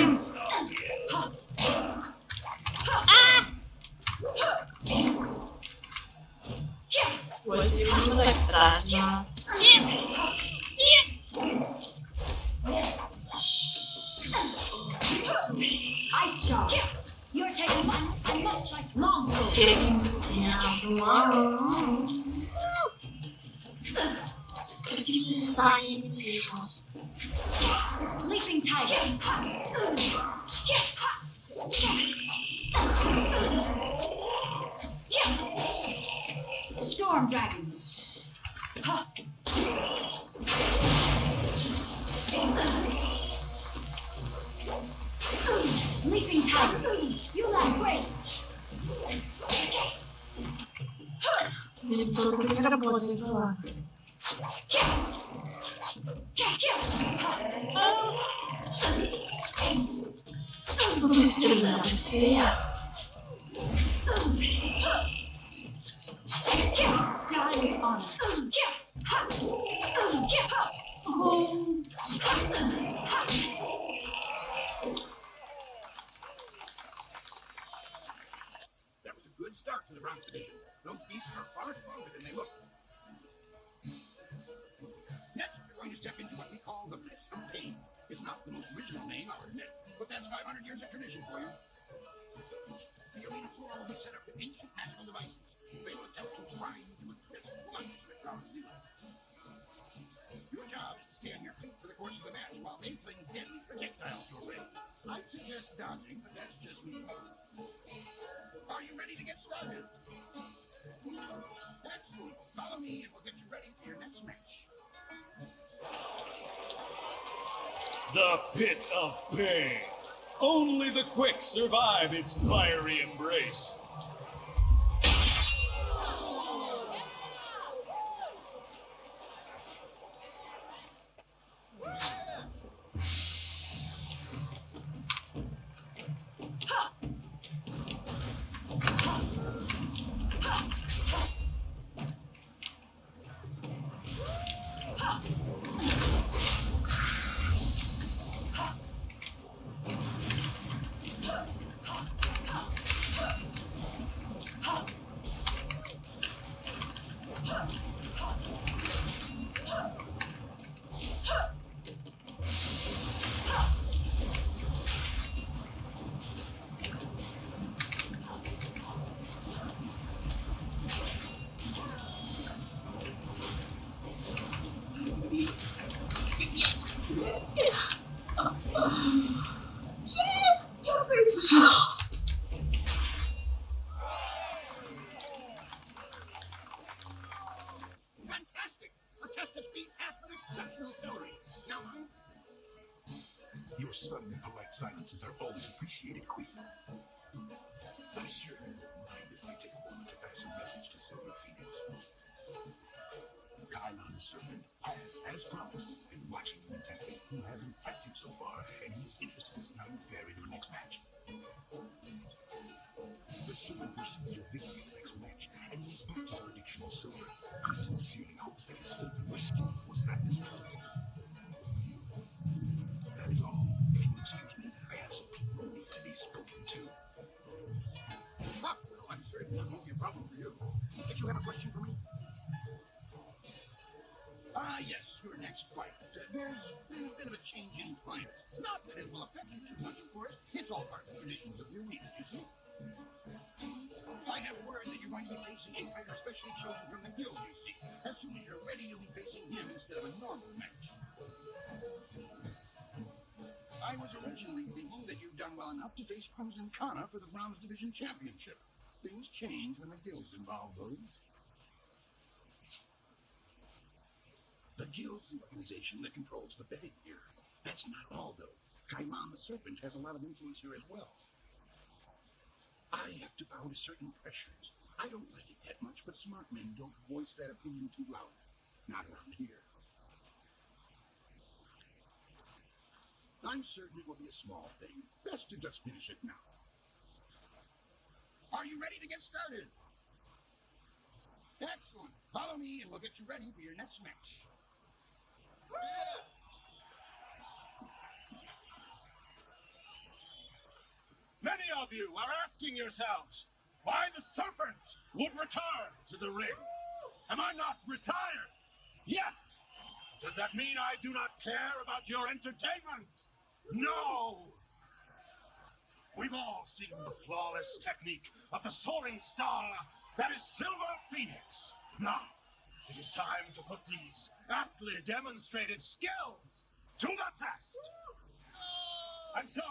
Ой, не так страшно. Nice job. You're taking one and must try long sword. Leaping tiger. Storm Dragon. Leaping Tiger. You lack grace. Только не работает, ну ладно. Быстрее, быстрее. Die on. That was a good start to the bronze division. Those beasts are far stronger than they look. Next, we're going to step into what we call the Pit of Pain. It's not the most original name, I'll admit, but that's 500 years of tradition for you. The arena floor will be set up with ancient magical devices. They will attempt to fry you to a crisp lunch that comes you. Your job is to stay on your feet for the course of the match while they fling deadly projectiles your way. I'd suggest dodging, but that's just me. Are you ready to get started? Excellent. Follow me and we'll get you ready for your next match. The Pit of Pain. Only the quick survive its fiery embrace. Fantastic! A test of speed passed with exceptional celery. Now, Your sudden and polite silences are always appreciated, Queen. I'm sure you won't mind if I take a moment to pass a message to Silver Phoenix. Kylon the Serpent has, as promised, been watching you intently. You have impressed him so far, and he's interested to see how you fare in your next match. The Serpent foresees your victory in the next match, and he's backed his prediction of silver. He sincerely hopes that his faith in your skill was not misplaced. That is all. If you'll excuse me, I have some people who need to be spoken to. well, I'm certain that won't be a problem for you. Did you have a question for me? Yes, your next fight. There's been a bit of a change in climate. Not that it will affect you too much, of course. It's all part of the traditions of the arena, you see. I have word that you're going to be facing a fighter specially chosen from the guild, you see. As soon as you're ready, you'll be facing him instead of a normal match. I was originally thinking that you'd done well enough to face Crimson Kana for the Bronze Division Championship. Things change when the guild's involved, though. The guild's the organization that controls the betting here. That's not all, though. Kylon the Serpent has a lot of influence here as well. I have to bow to certain pressures. I don't like it that much, but smart men don't voice that opinion too loud. Not around here. I'm certain it will be a small thing. Best to just finish it now. Are you ready to get started? Excellent. Follow me and we'll get you ready for your next match. Many of you are asking yourselves why the serpent would return to the ring. Am I not retired? Yes. Does that mean I do not care about your entertainment? No. We've all seen the flawless technique of the soaring star that is Silver Phoenix. Now, it is time to put these aptly demonstrated skills to the test. And so,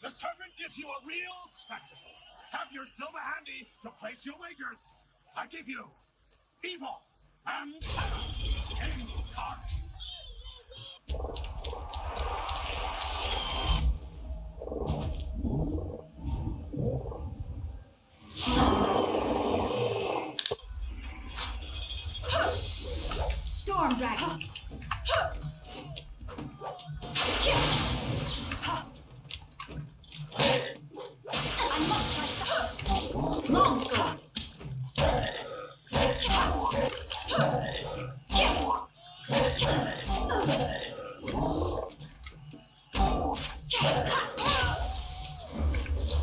the serpent gives you a real spectacle. Have your silver handy to place your wagers. I give you evil, and incarnate. Storm Dragon. I must try something. Long sword.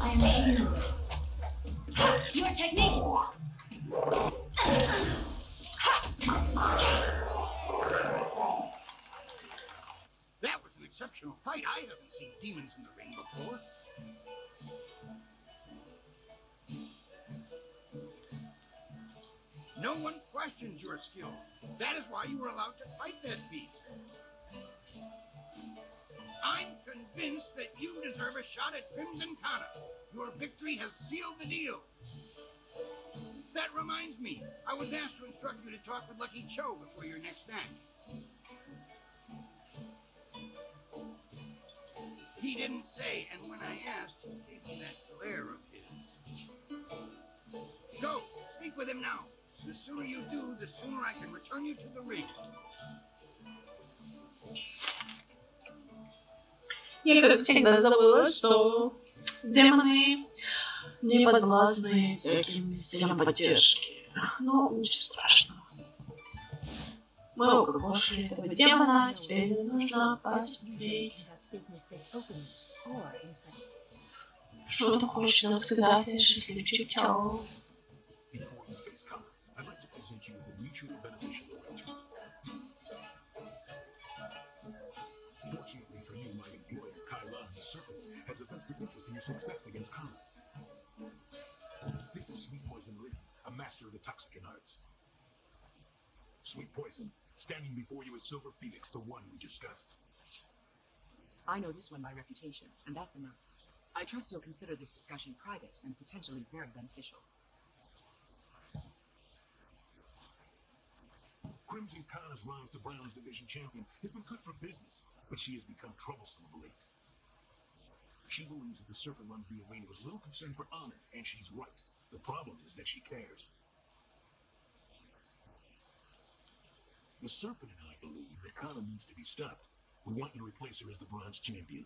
I am healed. Your technique. That was an exceptional fight. I haven't seen demons in the ring before. No one questions your skill. That is why you were allowed to fight that beast. I'm convinced that you deserve a shot at Crimson Kana. Your victory has sealed the deal. That reminds me, I was asked to instruct you to talk with Lucky Cho before your next match. He didn't say, and when I asked, he gave me that glare of his. Go, speak with him now. The sooner you do, the sooner I can return you to the ring. Я, как всегда, забыла, что демоны не подвластны всяким стилям поддержки. Ну, ничего страшного. Мы укокошили этого демона, теперь не нужно посмотреть. Что там хочешь нам сказать, счастливчик Чао? Fortunately for you, my employer, Kailan the Serpent, has a vested interest in your success against Kana. This is Sweet Poison Lee, a master of the Toxicant arts. Sweet Poison, standing before you is Silver Phoenix, the one we discussed. I know this one by reputation, and that's enough. I trust you'll consider this discussion private and potentially very beneficial. Crimson Kana's rise to Bronze Division champion has been good for business, but she has become troublesome of late. She believes that the Serpent runs the arena with little concern for honor, and she's right. The problem is that she cares. The Serpent and I believe that Kana needs to be stopped. We want you to replace her as the Bronze champion.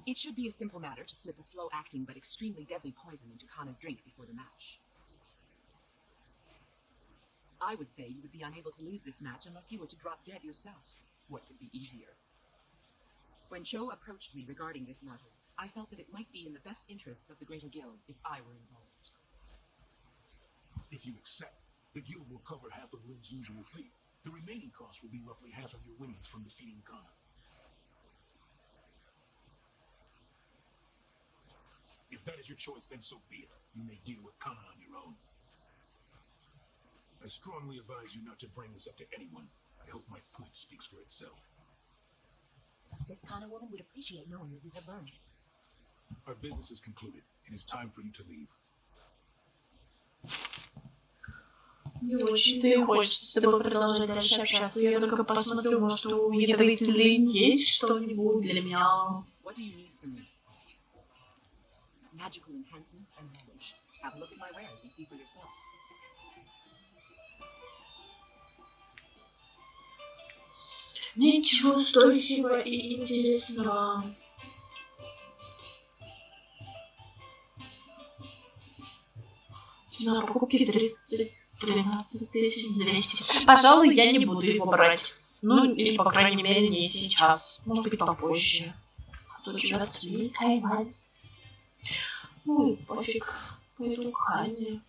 It should be a simple matter to slip a slow-acting but extremely deadly poison into Kana's drink before the match. I would say you would be unable to lose this match unless you were to drop dead yourself. What could be easier? When Cho approached me regarding this matter, I felt that it might be in the best interests of the Greater Guild if I were involved. If you accept, the Guild will cover half of Lin's usual fee. The remaining cost will be roughly half of your winnings from defeating Kana. If that is your choice, then so be it. You may deal with Kana on your own. I strongly advise you not to bring this up to anyone. I hope my point speaks for itself. This Kana woman would appreciate knowing what you have learned. Our business is concluded. It is time for you to leave. Не очень-то и хочется с тобой продолжать дальше общаться. Я только посмотрю, может, у ядовителей есть что-нибудь для меня. What do you need from me? Magical enhancements and knowledge. Have a look at my wares and see for yourself. Ничего стоящего и интересного. Цена покупки 13 200. Пожалуй, я не буду его брать. Ну, или, по крайней мере, не сейчас. Может быть, попозже. А тут живет Цви Кайвань. Ну, и пофиг. Пойду к Ханне.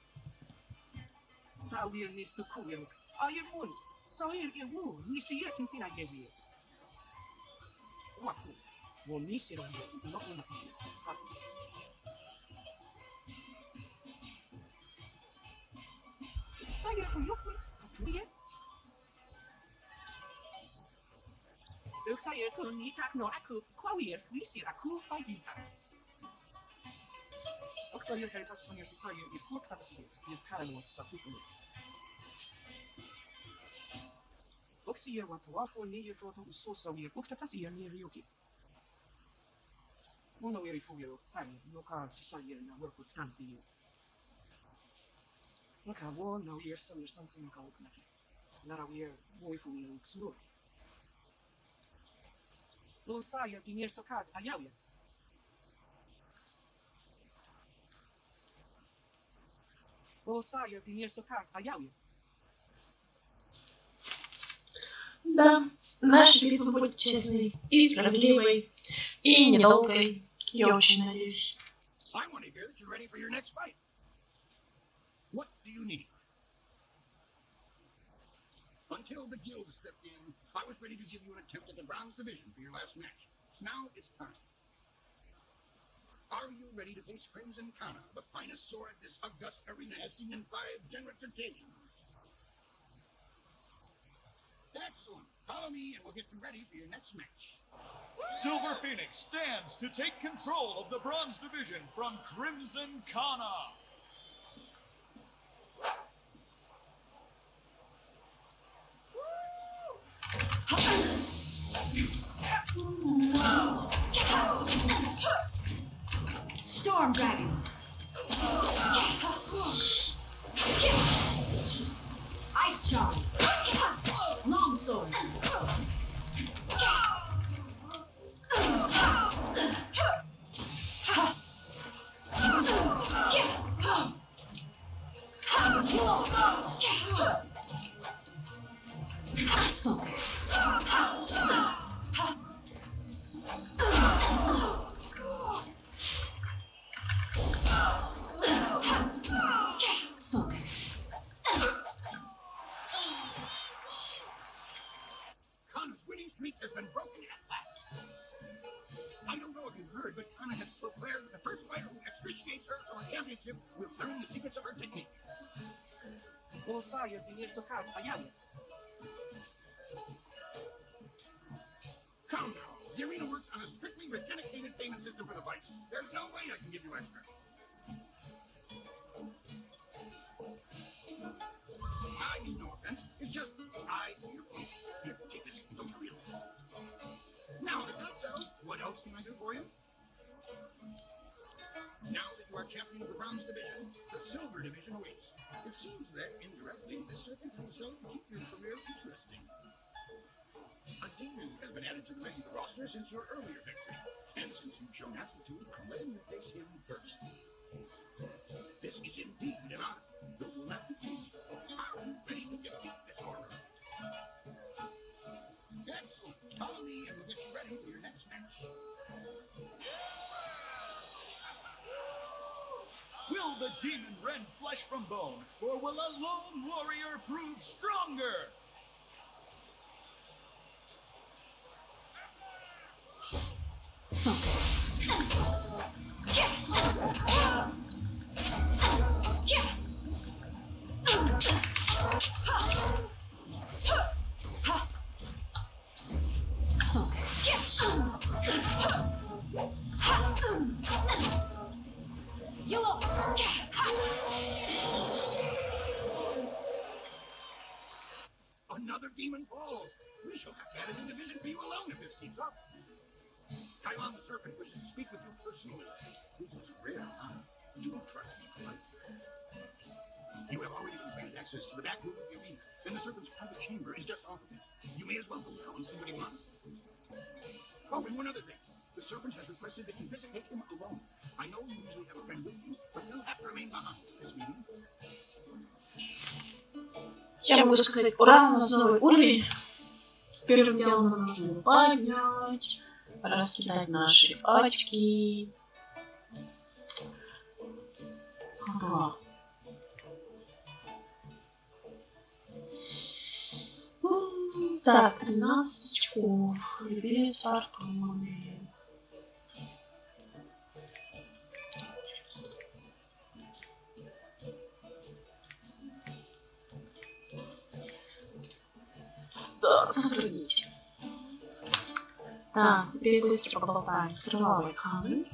Оксайеркай пасфонер сисайер и флоктатасиер, и каралос сапукулу. Оксиер ватуафо нейер фото усосауер, флоктатасиер нейриоки. Монауери фугеро, пари, лока сисайер на ворку танпио. Лока во науер самир сансим каукнаки. Наравер войфугеро уксуро. Лосайер и нерсокат аявер. Лосайер и нерсокат аявер. Да, наша битва будет честной и справедливой, и недолгой. Я очень надеюсь. I want to hear that you're ready for your next fight. What do you need? Until the guild stepped in, I was ready to give you an attempt at the bronze division for your last match. Now it's time. Are you ready to face Crimson Kana, the finest sword this august arena has seen in 5 generations? Excellent. Follow me and we'll get you ready for your next match. Silver Phoenix stands to take control of the bronze division from Crimson Kana. Storm Dragon. Ice Charm. Longsword. Focus. Focus. Kana's winning streak has been broken at last. I don't know if you've heard, but Kana has declared that the first fighter who extriciates her from a championship will learn the secrets of her technique. Лосайер и нерсокат аявер. Calm down. The arena works on a strictly regenerated payment system for the fights. There's no way I can give you extra. I mean no offense. It's just I see your point. Here, take this. Don't you realize? Now that that's so, what else can I do for you? Now that you are champion of the bronze division, the silver division awaits. It seems that indirectly, the serpent has decided to keep your career interesting. A demon has been added to the regular roster since your earlier victory, and since you've shown aptitude, I'm letting you face him first. This is indeed an honor. It will not be easy. Are you ready to defeat this horror? Excellent. Follow me and we'll get you ready for your next match. Will the demon rend flesh from bone, or will a lone warrior prove stronger? Focus. Another demon falls. We shall have to add a new division for you alone if this keeps up. Kylon the Serpent wishes to speak with you personally. This is a rare honor. Do trust me, right? You have already been granted access to the back room of the arena, and the Serpent's private chamber is just off of it. You may as well go now and see what he wants. Oh, and one other thing. The Serpent has requested that you visitate him alone. I know you usually have a friend with you, but you'll have to remain behind this meeting. Я могу сказать, ура, у нас новый уровень. Первым делом нам нужно его поднять, раскидать наши очки. Ага. Так, 13 очков. Любимец фортуны. Да, сохраните. Так, теперь быстро поболтаем с кровавой Каной.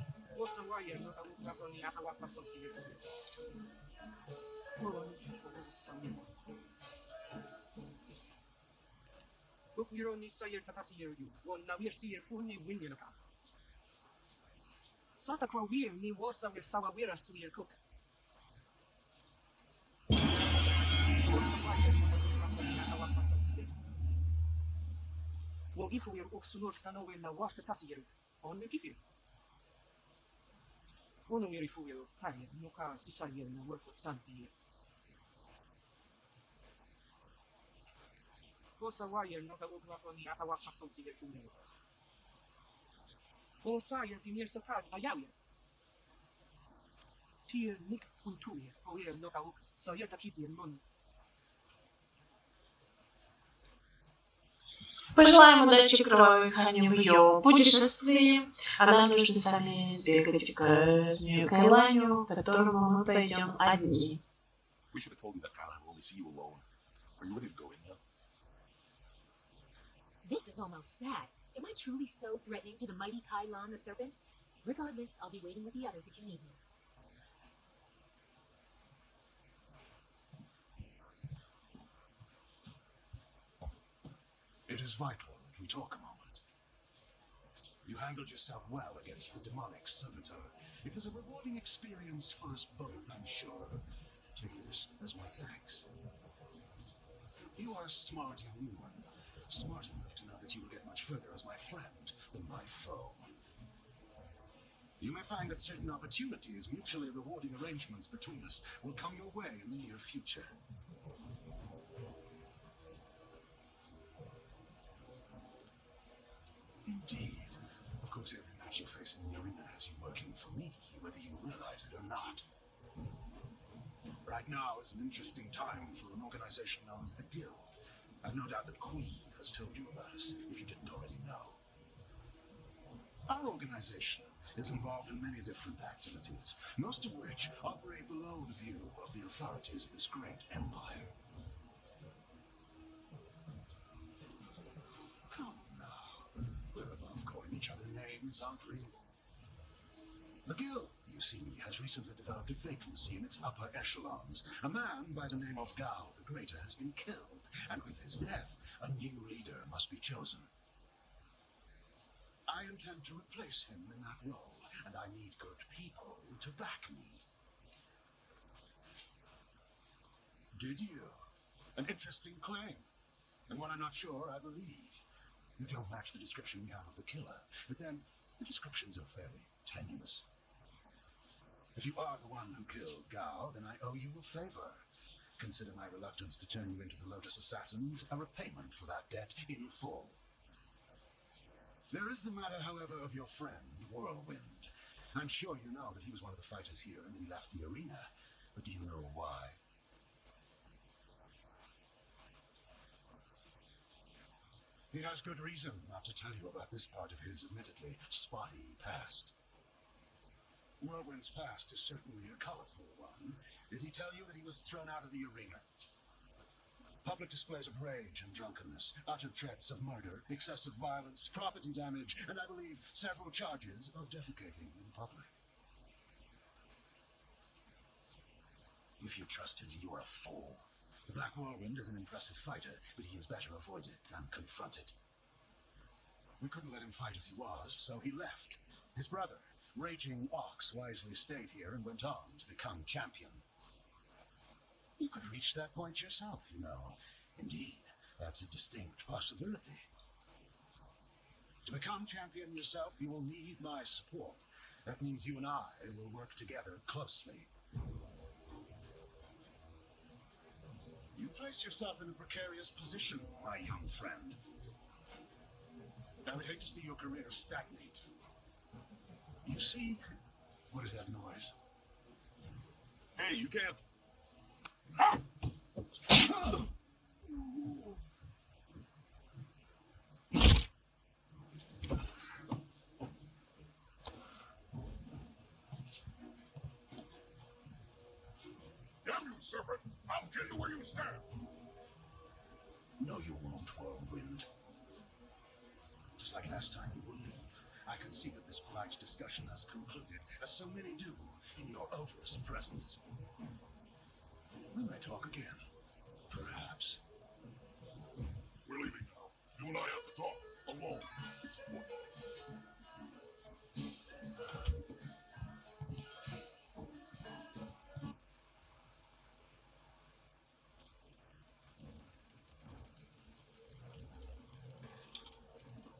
Пожелаем удачи кровавой Хане в ее путешествии, а нам нужно с вами сбегать к змею Кайланю, к которому мы пойдем одни. We should have told you that Kyle will only see you alone. Are you ready to go in now? This is almost sad. Am I truly so threatening to the mighty Kylon the Serpent? Regardless, I'll be waiting with the others if you need me. It is vital that we talk a moment. You handled yourself well against the demonic servitor. It was a rewarding experience for us both, I'm sure. Take this as my thanks. You are a smart young woman, smart enough to know that you will get much further as my friend than my foe. You may find that certain opportunities, mutually rewarding arrangements between us, will come your way in the near future. Indeed. Of course, every match you face in the arena has you working for me, whether you realize it or not. Right now is an interesting time for an organization known as the Guild. I've no doubt that Queen has told you about us, if you didn't already know. Our organization is involved in many different activities, most of which operate below the view of the authorities of this great empire. Come now, we're above calling each other names, aren't we? The Guild, you see, has recently developed a vacancy in its upper echelons. A man by the name of Gao the Greater has been killed, and with his death, a new leader must be chosen. I intend to replace him in that role, and I need good people to back me. Did you? An interesting claim, and one I'm not sure I believe. You don't match the description we have of the killer, but then the descriptions are fairly tenuous. If you are the one who killed Gao, then I owe you a favor. Consider my reluctance to turn you into the Lotus Assassins a repayment for that debt in full. There is the matter, however, of your friend, Whirlwind. I'm sure you know that he was one of the fighters here and that he left the arena. But do you know why? He has good reason not to tell you about this part of his admittedly spotty past. Whirlwind's past is certainly a colorful one. Did he tell you that he was thrown out of the arena? Public displays of rage and drunkenness, uttered threats of murder, excessive violence, property damage, and I believe several charges of defecating in public. If you trusted, you are a fool. The Black Whirlwind is an impressive fighter, but he is better avoided than confronted. We couldn't let him fight as he was, so he left. His brother, Raging Ox, wisely stayed here and went on to become champion. You could reach that point yourself, you know. Indeed, that's a distinct possibility. To become champion yourself, you will need my support. That means you and I will work together closely. You place yourself in a precarious position, my young friend. I would hate to see your career stagnate. You see, what is that noise? Hey, you can't. Ah! Damn you, serpent! I'll kill you where you stand! No, you won't, Whirlwind. Just Looks like last time you will leave. I can see that this polite discussion has concluded, as so many do, in your odorous presence. We may talk again. Perhaps. We're leaving now. You and I have to talk. Alone.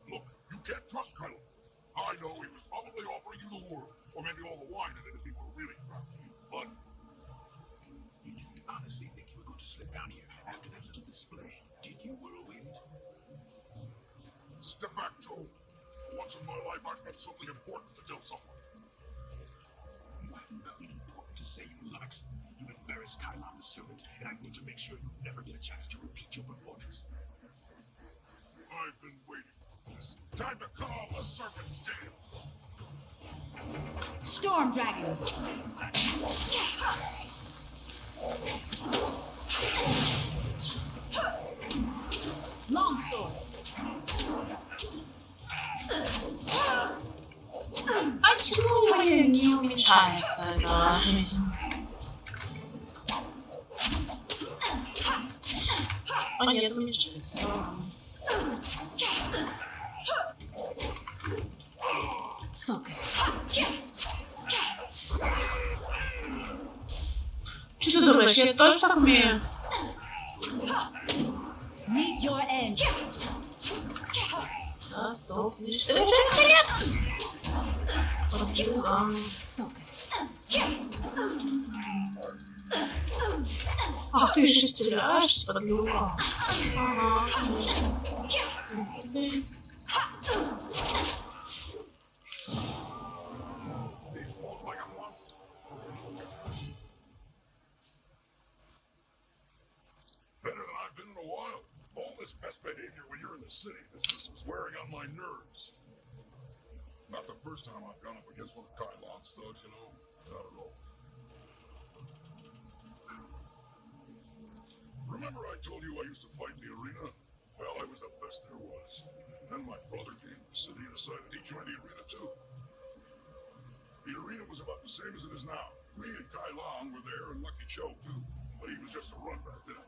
Look, you can't trust Kylo. I know he was probably offering you the world, or maybe all the wine in it if he were really crafty. But you didn't honestly think you were going to slip down here after that little display, did you, Whirlwind? Step back, Joe. Once in my life, I've got something important to tell someone. You have nothing important to say, you lummox. You've embarrassed Kylon the Servant, and I'm going to make sure you never get a chance to repeat your performance. I've been waiting for this. Time to call the Serpent's tail. Storm Dragon. Longsword. А чего у меня не уменьшается эта жизнь? А нет, уменьшается. Focus. Что ты думаешь, я тоже так умею? Meet your end. Да, топ. Что это конец? Focus. Ах, ты еще стреляешься, подлюка. Ага, конечно. Better than I've been in a while. All this best behavior when you're in the city, this is wearing on my nerves. Not the first time I've gone up against one of Kylon's thugs, you know. Not at all. Remember I told you I used to fight in the arena? Well, I was the best there was. Then my brother came to the city and decided he joined the arena too. The arena was about the same as it is now. Me and Kylon were there and Lucky Cho too. But he was just a run back then.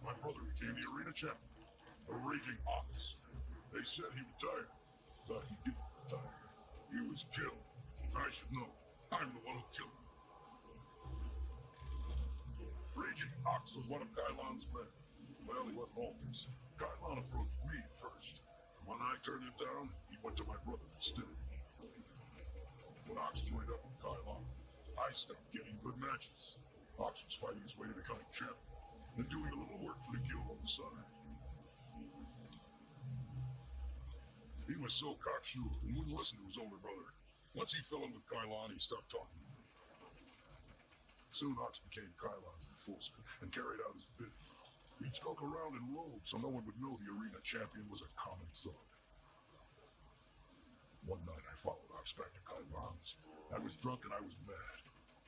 My brother became the arena champion. A raging ox. They said he retired. But he didn't retire. He was killed. I should know. I'm the one who killed him. Raging Ox was one of Kylon's men. Well, he wasn't always. Kylon approached me first. When I turned him down, he went to my brother instead. When Ox joined up with Kylon, I stopped getting good matches. Ox was fighting his way to becoming champion, and doing a little work for the guild on the side. He was so cocksure and wouldn't listen to his older brother. Once he fell in with Kylon, he stopped talking to me. Soon Ox became Kylon's enforcer and carried out his bidding. He'd skulk around in robes so no one would know the arena champion was a common thug. One night I followed Ox back to Kylon's. I was drunk and I was mad.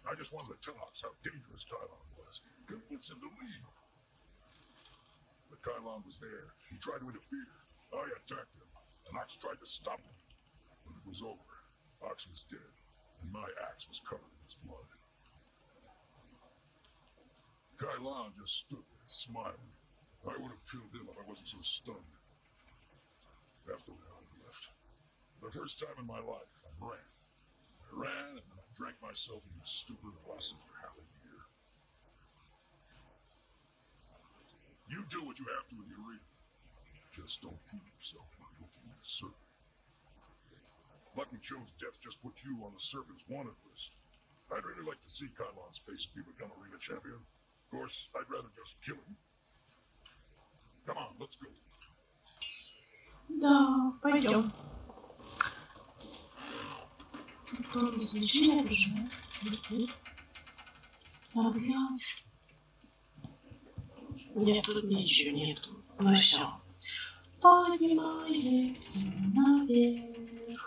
I just wanted to tell Ox how dangerous Kylon was. Convince him to leave. But Kylon was there. He tried to interfere. I attacked him, and Ox tried to stop him. When it was over, Ox was dead, and my axe was covered in his blood. Kylon just stood there, smiling. I would have killed him if I wasn't so stunned. After that, I left. The first time in my life, I ran. I ran, and then I drank myself into a stupor that lasted for half a year. You do what you have to in the arena. Just don't fool yourself by looking at the serpent. Lucky Cho's death just put you on the serpent's wanted list. I'd really like to see Kylon's face if he become arena champion. Of course, I'd rather just kill him. Come on, let's go. Да, пойдем. Тут развлечения уже. Ладно. Нет, тут ничего нету. Ну все. Поднимаемся наверх.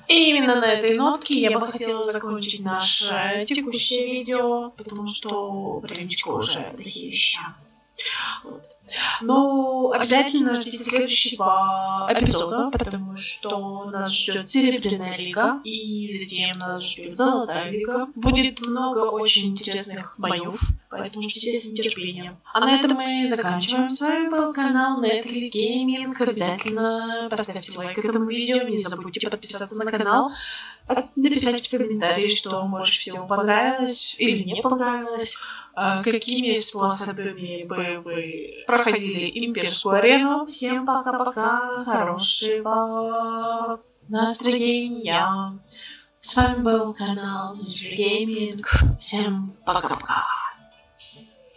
И И именно на этой нотке я бы хотела закончить наше текущее видео, потому что времечко уже дохерища. Вот. Но обязательно ждите следующего эпизода, потому что нас ждет Серебряная лига, и затем нас ждет Золотая лига. Будет много очень интересных боев, поэтому ждите с нетерпением. А на этом мы заканчиваем. С вами был канал Netly Gaming. Обязательно поставьте лайк этому видео, не забудьте подписаться на канал, написать в комментарии, что больше всего понравилось или не понравилось. Какими способами бы вы проходили Имперскую арену. Всем пока-пока, хорошего настроения. С вами был канал Netly Gaming. Всем пока-пока.